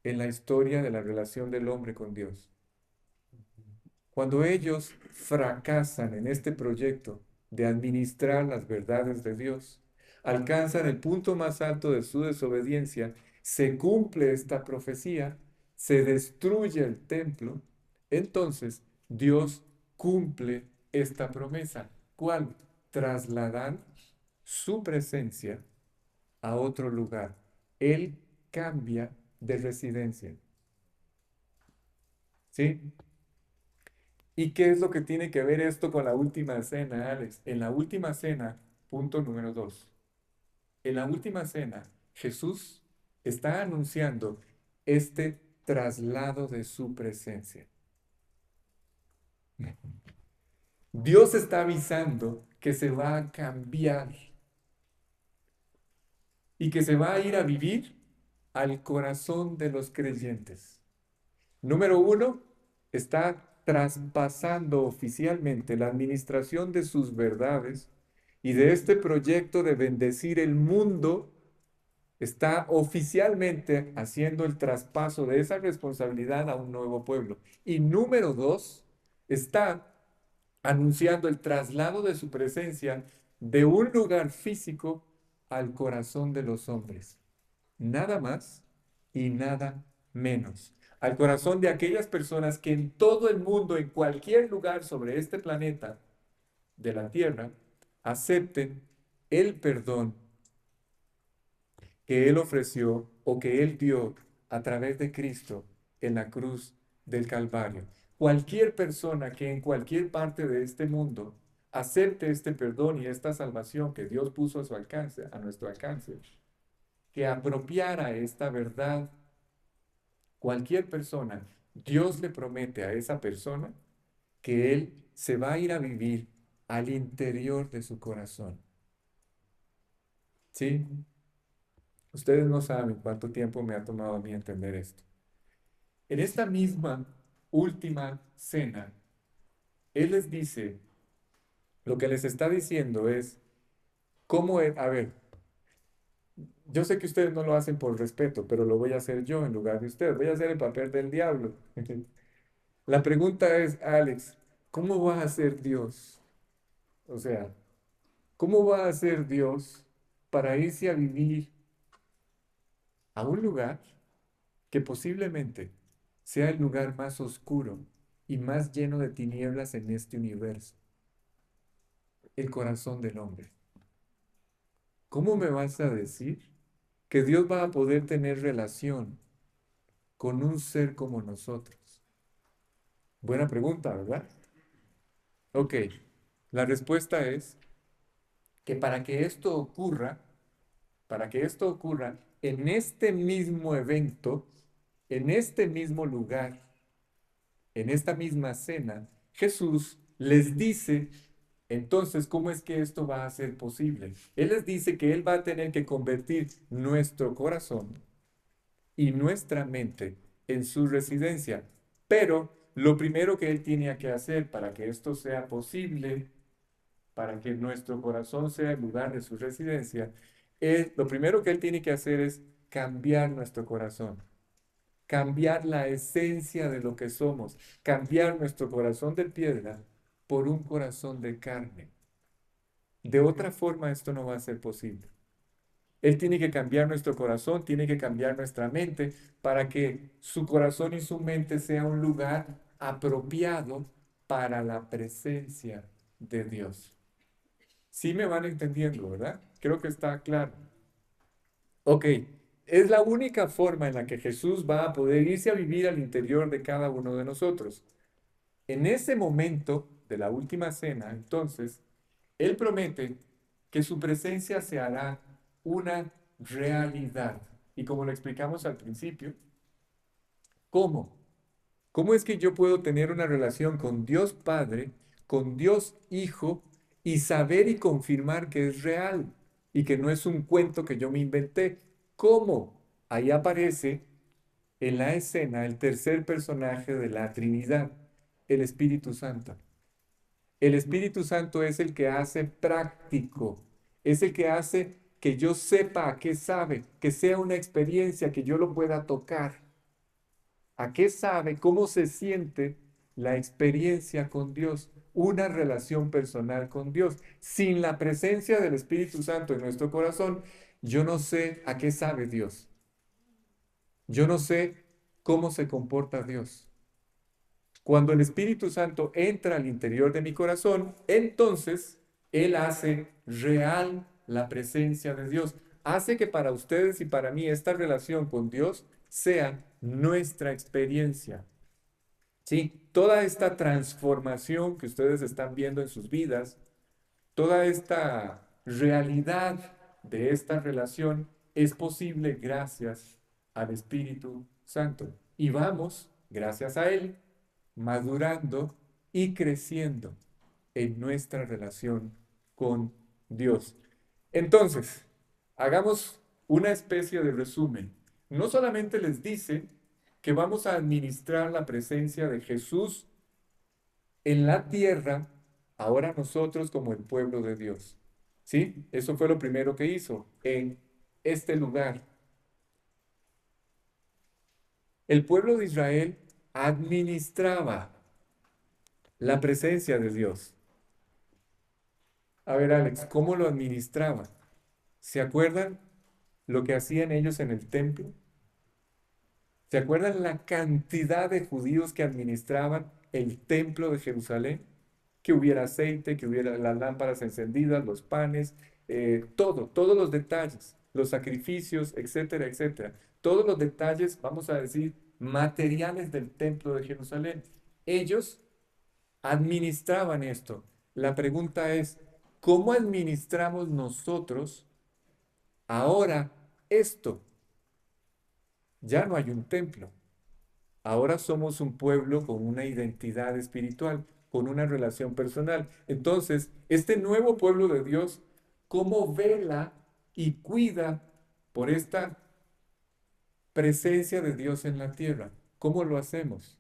en la historia de la relación del hombre con Dios. Cuando ellos fracasan en este proyecto de administrar las verdades de Dios, alcanzan el punto más alto de su desobediencia, se cumple esta profecía, se destruye el templo, entonces Dios cumple esta promesa. ¿Cuál? Trasladar su presencia a otro lugar. Él cambia de residencia. ¿Sí? ¿Y qué es lo que tiene que ver esto con la última cena, Alex? En la última cena, punto número 2. En la última cena, Jesús está anunciando este traslado de su presencia. Dios está avisando que se va a cambiar y que se va a ir a vivir al corazón de los creyentes. Número uno, está traspasando oficialmente la administración de sus verdades y de este proyecto de bendecir el mundo, está oficialmente haciendo el traspaso de esa responsabilidad a un nuevo pueblo. Y número dos, está anunciando el traslado de su presencia de un lugar físico al corazón de los hombres. Nada más y nada menos. al corazón de aquellas personas que en todo el mundo, en cualquier lugar sobre este planeta de la tierra, acepten el perdón que Él ofreció o que Él dio a través de Cristo en la cruz del Calvario. Cualquier persona que en cualquier parte de este mundo acepte este perdón y esta salvación que Dios puso a su alcance, a nuestro alcance, que apropiara esta verdad, cualquier persona, Dios le promete a esa persona que Él se va a ir a vivir al interior de su corazón. ¿Sí? Ustedes no saben cuánto tiempo me ha tomado a mí entender esto. En esta misma última cena, Él les dice, lo que les está diciendo es, a ver, yo sé que ustedes no lo hacen por respeto, pero lo voy a hacer yo en lugar de ustedes. Voy a hacer el papel del diablo. La pregunta es, Alex, ¿cómo va a ser Dios? O sea, ¿cómo va a ser Dios para irse a vivir a un lugar que posiblemente sea el lugar más oscuro y más lleno de tinieblas en este universo, el corazón del hombre? ¿Cómo me vas a decir que Dios va a poder tener relación con un ser como nosotros? Buena pregunta, ¿verdad? Ok, la respuesta es que para que esto ocurra en este mismo evento, en este mismo lugar, en esta misma cena, Jesús les dice, entonces, ¿cómo es que esto va a ser posible? Él les dice que Él va a tener que convertir nuestro corazón y nuestra mente en su residencia. Pero lo primero que Él tiene que hacer para que esto sea posible, para que nuestro corazón sea el lugar de su residencia, lo primero que Él tiene que hacer es cambiar nuestro corazón, cambiar la esencia de lo que somos, cambiar nuestro corazón de piedra por un corazón de carne. De otra forma, esto no va a ser posible. Él tiene que cambiar nuestro corazón, tiene que cambiar nuestra mente para que su corazón y su mente sea un lugar apropiado para la presencia de Dios. Sí me van entendiendo, ¿verdad? Creo que está claro. Ok, es la única forma en la que Jesús va a poder irse a vivir al interior de cada uno de nosotros. En ese momento de la última cena, entonces, Él promete que su presencia se hará una realidad. Y como lo explicamos al principio, ¿cómo? ¿Cómo es que yo puedo tener una relación con Dios Padre, con Dios Hijo y saber y confirmar que es real y que no es un cuento que yo me inventé? ¿Cómo? Ahí aparece en la escena el tercer personaje de la Trinidad, el Espíritu Santo. El Espíritu Santo es el que hace práctico, es el que hace que yo sepa a qué sabe, que sea una experiencia, que yo lo pueda tocar. ¿A qué sabe? ¿Cómo se siente la experiencia con Dios? Una relación personal con Dios. Sin la presencia del Espíritu Santo en nuestro corazón, yo no sé a qué sabe Dios. Yo no sé cómo se comporta Dios. Cuando el Espíritu Santo entra al interior de mi corazón, entonces Él hace real la presencia de Dios. Hace que para ustedes y para mí esta relación con Dios sea nuestra experiencia. Sí, toda esta transformación que ustedes están viendo en sus vidas, toda esta realidad de esta relación es posible gracias al Espíritu Santo. Y vamos, gracias a Él, madurando y creciendo en nuestra relación con Dios. Entonces, hagamos una especie de resumen. No solamente les dice que vamos a administrar la presencia de Jesús en la tierra, ahora nosotros como el pueblo de Dios. ¿Sí? Eso fue lo primero que hizo en este lugar. El pueblo de Israel administraba la presencia de Dios. A ver, Alex, ¿cómo lo administraba? ¿Se acuerdan lo que hacían ellos en el templo? ¿Se acuerdan la cantidad de judíos que administraban el templo de Jerusalén? Que hubiera aceite, que hubiera las lámparas encendidas, los panes, todos los detalles, los sacrificios, etcétera, etcétera. Todos los detalles, vamos a decir, materiales del templo de Jerusalén. Ellos administraban esto. La pregunta es, ¿cómo administramos nosotros ahora esto? Ya no hay un templo. Ahora somos un pueblo con una identidad espiritual, con una relación personal. Entonces, este nuevo pueblo de Dios, ¿cómo vela y cuida por esta presencia de Dios en la tierra? ¿Cómo lo hacemos?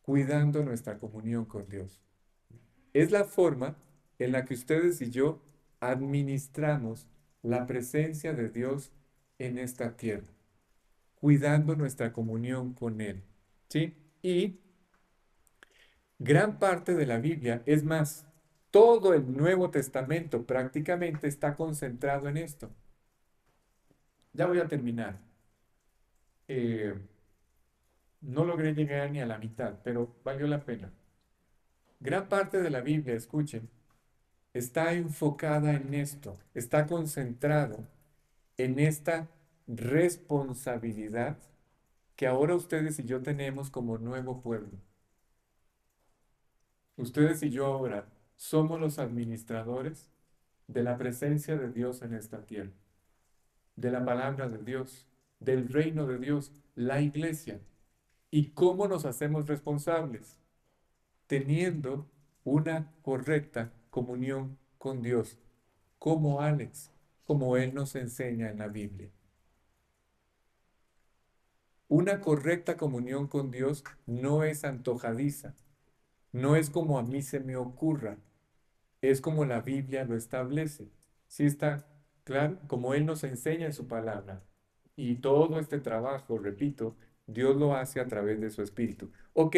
Cuidando nuestra comunión con Dios. Es la forma en la que ustedes y yo administramos la presencia de Dios en esta tierra, cuidando nuestra comunión con Él. ¿Sí? Y gran parte de la Biblia, es más, todo el Nuevo Testamento prácticamente está concentrado en esto. Ya voy a terminar. Eh, no logré llegar ni a la mitad, pero valió la pena. Gran parte de la Biblia, escuchen, está enfocada en esto, está concentrado en esta responsabilidad que ahora ustedes y yo tenemos como nuevo pueblo. Ustedes y yo ahora somos los administradores de la presencia de Dios en esta tierra, de la palabra de Dios, del reino de Dios, la iglesia. ¿Y cómo nos hacemos responsables? Teniendo una correcta comunión con Dios, como Alex, como Él nos enseña en la Biblia. Una correcta comunión con Dios no es antojadiza, no es como a mí se me ocurra, es como la Biblia lo establece. ¿Sí está claro? Como Él nos enseña en su palabra. Y todo este trabajo, repito, Dios lo hace a través de su Espíritu. Ok,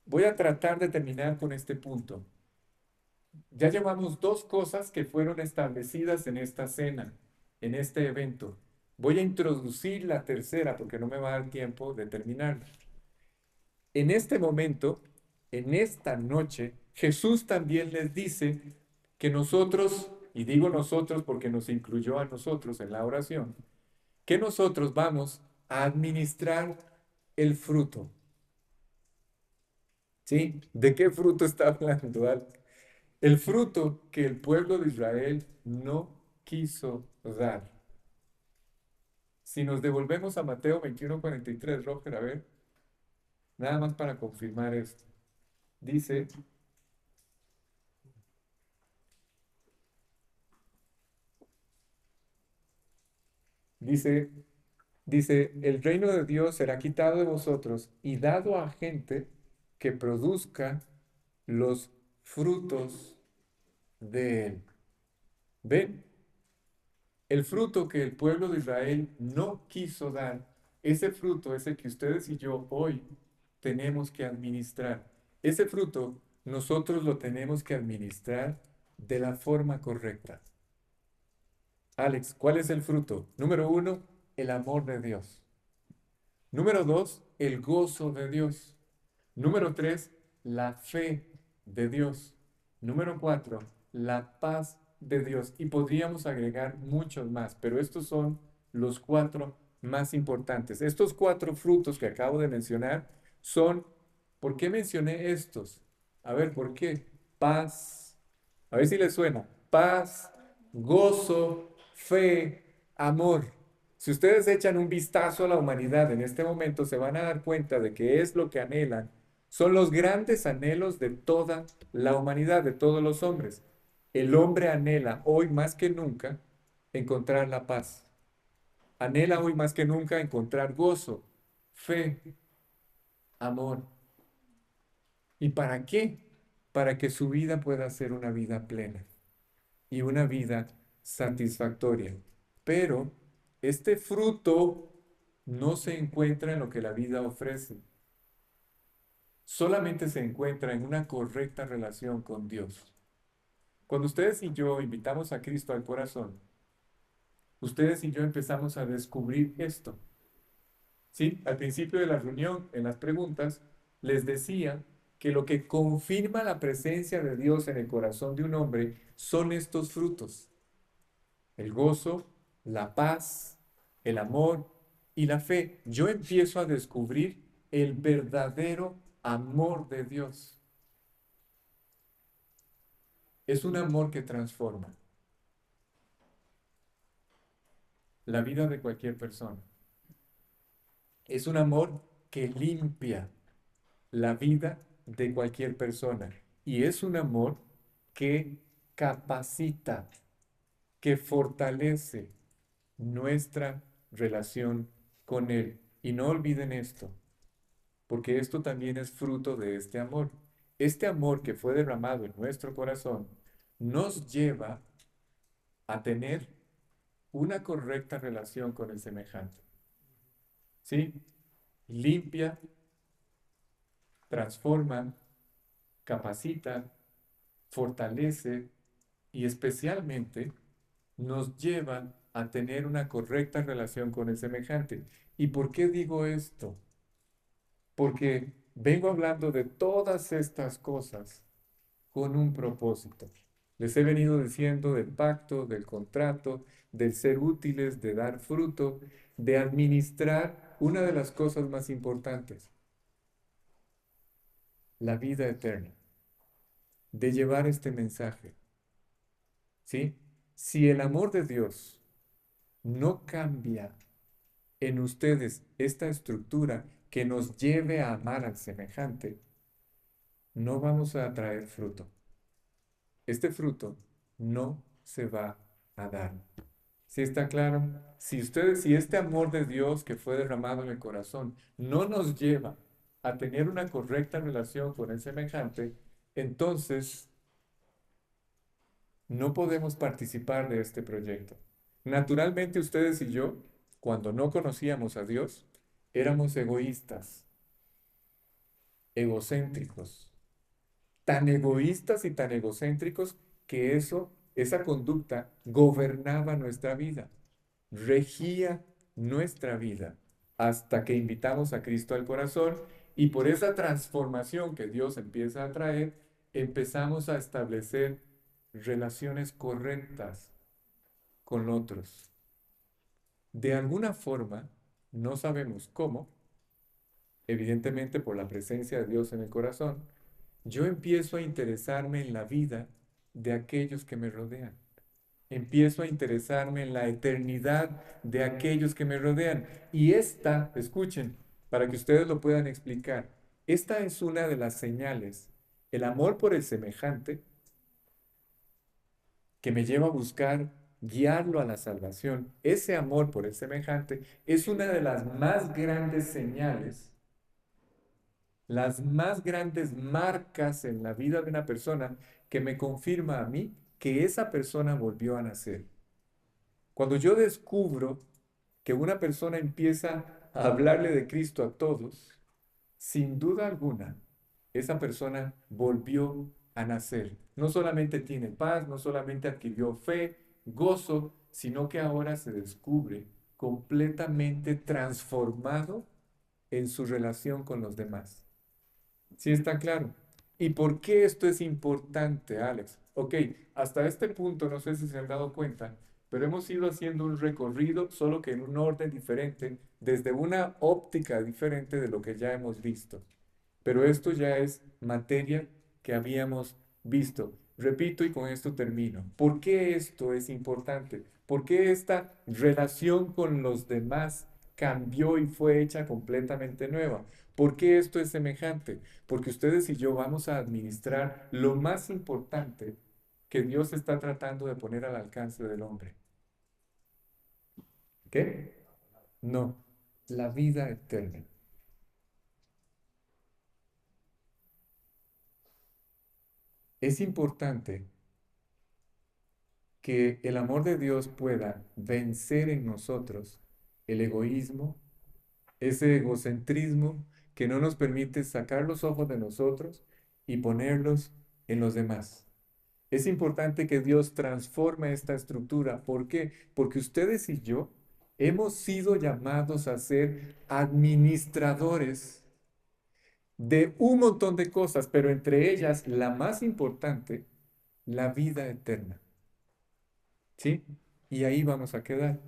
voy a tratar de terminar con este punto. Ya llevamos dos cosas que fueron establecidas en esta cena, en este evento. Voy a introducir la tercera porque no me va a dar tiempo de terminarla. En este momento, en esta noche, Jesús también les dice que nosotros, y digo nosotros porque nos incluyó a nosotros en la oración, que nosotros vamos a administrar el fruto. ¿Sí? ¿De qué fruto está hablando, Alex? El fruto que el pueblo de Israel no quiso dar. Si nos devolvemos a Mateo 21:43, Roger, a ver, nada más para confirmar esto. Dice, dice, dice, el reino de Dios será quitado de vosotros y dado a gente que produzca los frutos de él. ¿Ven? El fruto que el pueblo de Israel no quiso dar, ese fruto es el que ustedes y yo hoy tenemos que administrar. Ese fruto nosotros lo tenemos que administrar de la forma correcta. Alex, ¿cuál es el fruto? Número uno, el amor de Dios. Número dos, el gozo de Dios. Número tres, la fe de Dios. Número cuatro, la paz de Dios. Y podríamos agregar muchos más, pero estos son los cuatro más importantes. Estos cuatro frutos que acabo de mencionar son, ¿por qué mencioné estos? A ver, ¿por qué? Paz, a ver si les suena. Paz, gozo, fe, amor. Si ustedes echan un vistazo a la humanidad en este momento, se van a dar cuenta de que es lo que anhelan. Son los grandes anhelos de toda la humanidad, de todos los hombres. El hombre anhela hoy más que nunca encontrar la paz. Anhela hoy más que nunca encontrar gozo, fe, amor. ¿Y para qué? Para que su vida pueda ser una vida plena y una vida satisfactoria. Pero este fruto no se encuentra en lo que la vida ofrece. Solamente se encuentra en una correcta relación con Dios. Cuando ustedes y yo invitamos a Cristo al corazón, ustedes y yo empezamos a descubrir esto. Sí, al principio de la reunión, en las preguntas, les decía que lo que confirma la presencia de Dios en el corazón de un hombre son estos frutos: el gozo, la paz, el amor y la fe. Yo empiezo a descubrir el verdadero amor de Dios. Es un amor que transforma la vida de cualquier persona. Es un amor que limpia la vida de cualquier persona. Y es un amor que capacita, que fortalece nuestra relación con Él. Y no olviden esto, porque esto también es fruto de este amor. Este amor que fue derramado en nuestro corazón nos lleva a tener una correcta relación con el semejante. ¿Sí? Limpia, transforma, capacita, fortalece y especialmente nos lleva a tener una correcta relación con el semejante. ¿Y por qué digo esto? Porque vengo hablando de todas estas cosas con un propósito. Les he venido diciendo del pacto, del contrato, del ser útiles, de dar fruto, de administrar una de las cosas más importantes, la vida eterna, de llevar este mensaje. ¿Sí? Si el amor de Dios no cambia en ustedes esta estructura que nos lleve a amar al semejante, no vamos a traer fruto. Este fruto no se va a dar. ¿Sí está claro? Si este amor de Dios que fue derramado en el corazón no nos lleva a tener una correcta relación con el semejante, entonces no podemos participar de este proyecto. Naturalmente ustedes y yo, cuando no conocíamos a Dios, éramos egoístas, egocéntricos, tan egoístas y tan egocéntricos que esa conducta gobernaba nuestra vida, regía nuestra vida, hasta que invitamos a Cristo al corazón y por esa transformación que Dios empieza a traer, empezamos a establecer relaciones correctas con otros. De alguna forma, no sabemos cómo, evidentemente por la presencia de Dios en el corazón, yo empiezo a interesarme en la vida de aquellos que me rodean. Empiezo a interesarme en la eternidad de aquellos que me rodean. Y esta, escuchen, para que ustedes lo puedan explicar, esta es una de las señales, el amor por el semejante, que me lleva a buscar guiarlo a la salvación. Ese amor por el semejante es una de las más grandes señales, las más grandes marcas en la vida de una persona que me confirma a mí que esa persona volvió a nacer. Cuando yo descubro que una persona empieza a hablarle de Cristo a todos, sin duda alguna, esa persona volvió a nacer. No solamente tiene paz, no solamente adquirió fe, gozo, sino que ahora se descubre completamente transformado en su relación con los demás. ¿Sí está claro? ¿Y por qué esto es importante, Alex? Ok, hasta este punto, no sé si se han dado cuenta, pero hemos ido haciendo un recorrido, solo que en un orden diferente, desde una óptica diferente de lo que ya hemos visto. Pero esto ya es materia que habíamos visto. Repito y con esto termino. ¿Por qué esto es importante? ¿Por qué esta relación con los demás cambió y fue hecha completamente nueva? ¿Por qué esto es semejante? Porque ustedes y yo vamos a administrar lo más importante que Dios está tratando de poner al alcance del hombre. ¿Qué? No, la vida eterna. Es importante que el amor de Dios pueda vencer en nosotros el egoísmo, ese egocentrismo que no nos permite sacar los ojos de nosotros y ponerlos en los demás. Es importante que Dios transforme esta estructura. ¿Por qué? Porque ustedes y yo Hemos sido llamados a ser administradores de un montón de cosas, pero entre ellas la más importante, la vida eterna. ¿Sí? Y ahí vamos a quedar.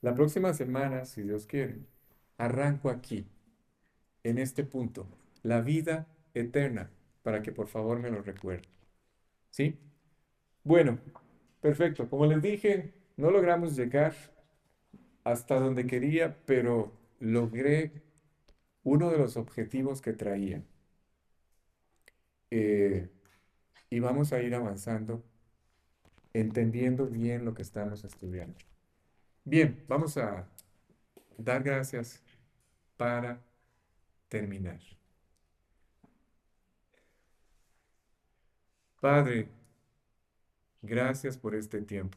La próxima semana, si Dios quiere, arranco aquí, en este punto, la vida eterna, para que por favor me lo recuerden. ¿Sí? Bueno, perfecto. Como les dije, no logramos llegar hasta donde quería, pero logré uno de los objetivos que traía. Eh, y vamos a ir avanzando, entendiendo bien lo que estamos estudiando. Bien, vamos a dar gracias para terminar. Padre, gracias por este tiempo.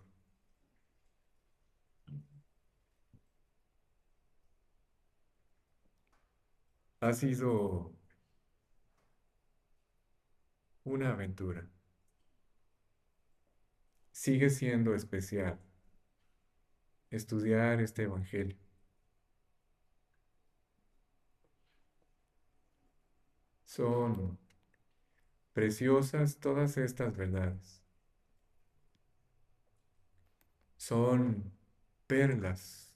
Ha sido una aventura. Sigue siendo especial estudiar este evangelio. Son preciosas todas estas verdades. Son perlas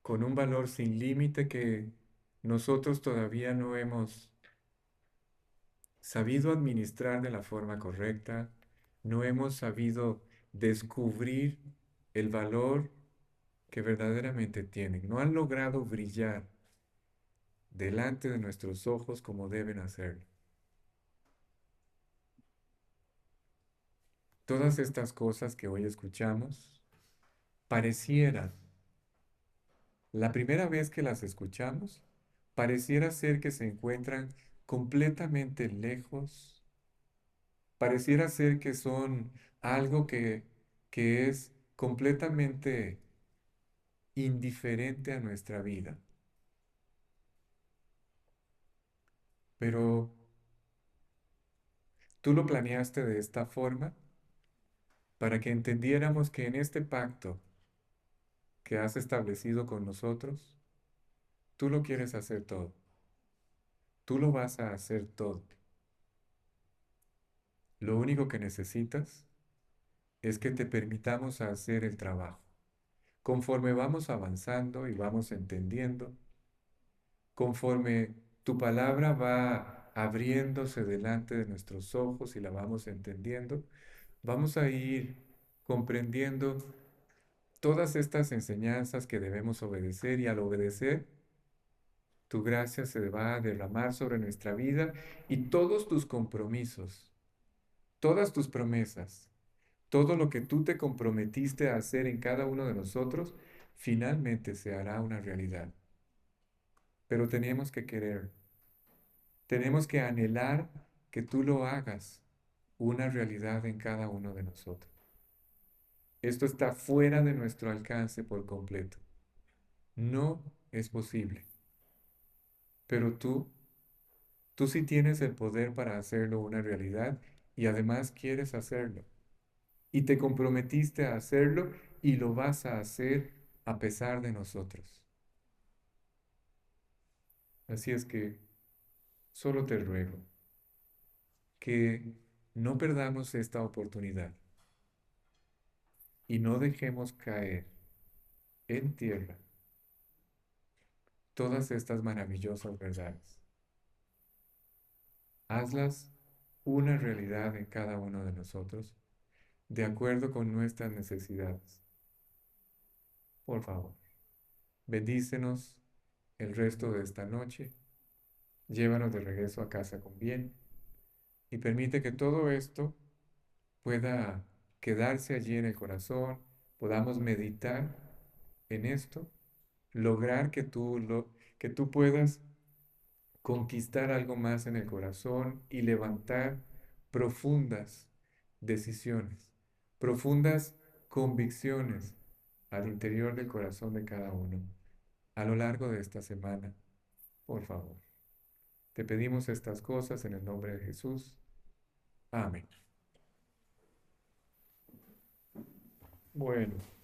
con un valor sin límite que nosotros todavía no hemos sabido administrar de la forma correcta, no hemos sabido descubrir el valor que verdaderamente tienen, no han logrado brillar delante de nuestros ojos como deben hacerlo. Todas estas cosas que hoy escuchamos parecieran, la primera vez que las escuchamos, pareciera ser que se encuentran completamente lejos, pareciera ser que son algo que es completamente indiferente a nuestra vida. Pero tú lo planeaste de esta forma para que entendiéramos que en este pacto que has establecido con nosotros, tú lo quieres hacer todo. Tú lo vas a hacer todo. Lo único que necesitas es que te permitamos hacer el trabajo. Conforme vamos avanzando y vamos entendiendo, conforme tu palabra va abriéndose delante de nuestros ojos y la vamos entendiendo, vamos a ir comprendiendo todas estas enseñanzas que debemos obedecer y al obedecer, tu gracia se va a derramar sobre nuestra vida y todos tus compromisos, todas tus promesas, todo lo que tú te comprometiste a hacer en cada uno de nosotros, finalmente se hará una realidad. Pero tenemos que querer, tenemos que anhelar que tú lo hagas una realidad en cada uno de nosotros. Esto está fuera de nuestro alcance por completo. No es posible. Pero tú sí tienes el poder para hacerlo una realidad y además quieres hacerlo. Y te comprometiste a hacerlo y lo vas a hacer a pesar de nosotros. Así es que solo te ruego que no perdamos esta oportunidad y no dejemos caer en tierra todas estas maravillosas verdades. Hazlas una realidad en cada uno de nosotros, de acuerdo con nuestras necesidades. Por favor, bendícenos el resto de esta noche, llévanos de regreso a casa con bien y permite que todo esto pueda quedarse allí en el corazón, podamos meditar en esto, lograr que tú puedas conquistar algo más en el corazón y levantar profundas decisiones, profundas convicciones al interior del corazón de cada uno a lo largo de esta semana. Por favor, te pedimos estas cosas en el nombre de Jesús. Amén. Bueno.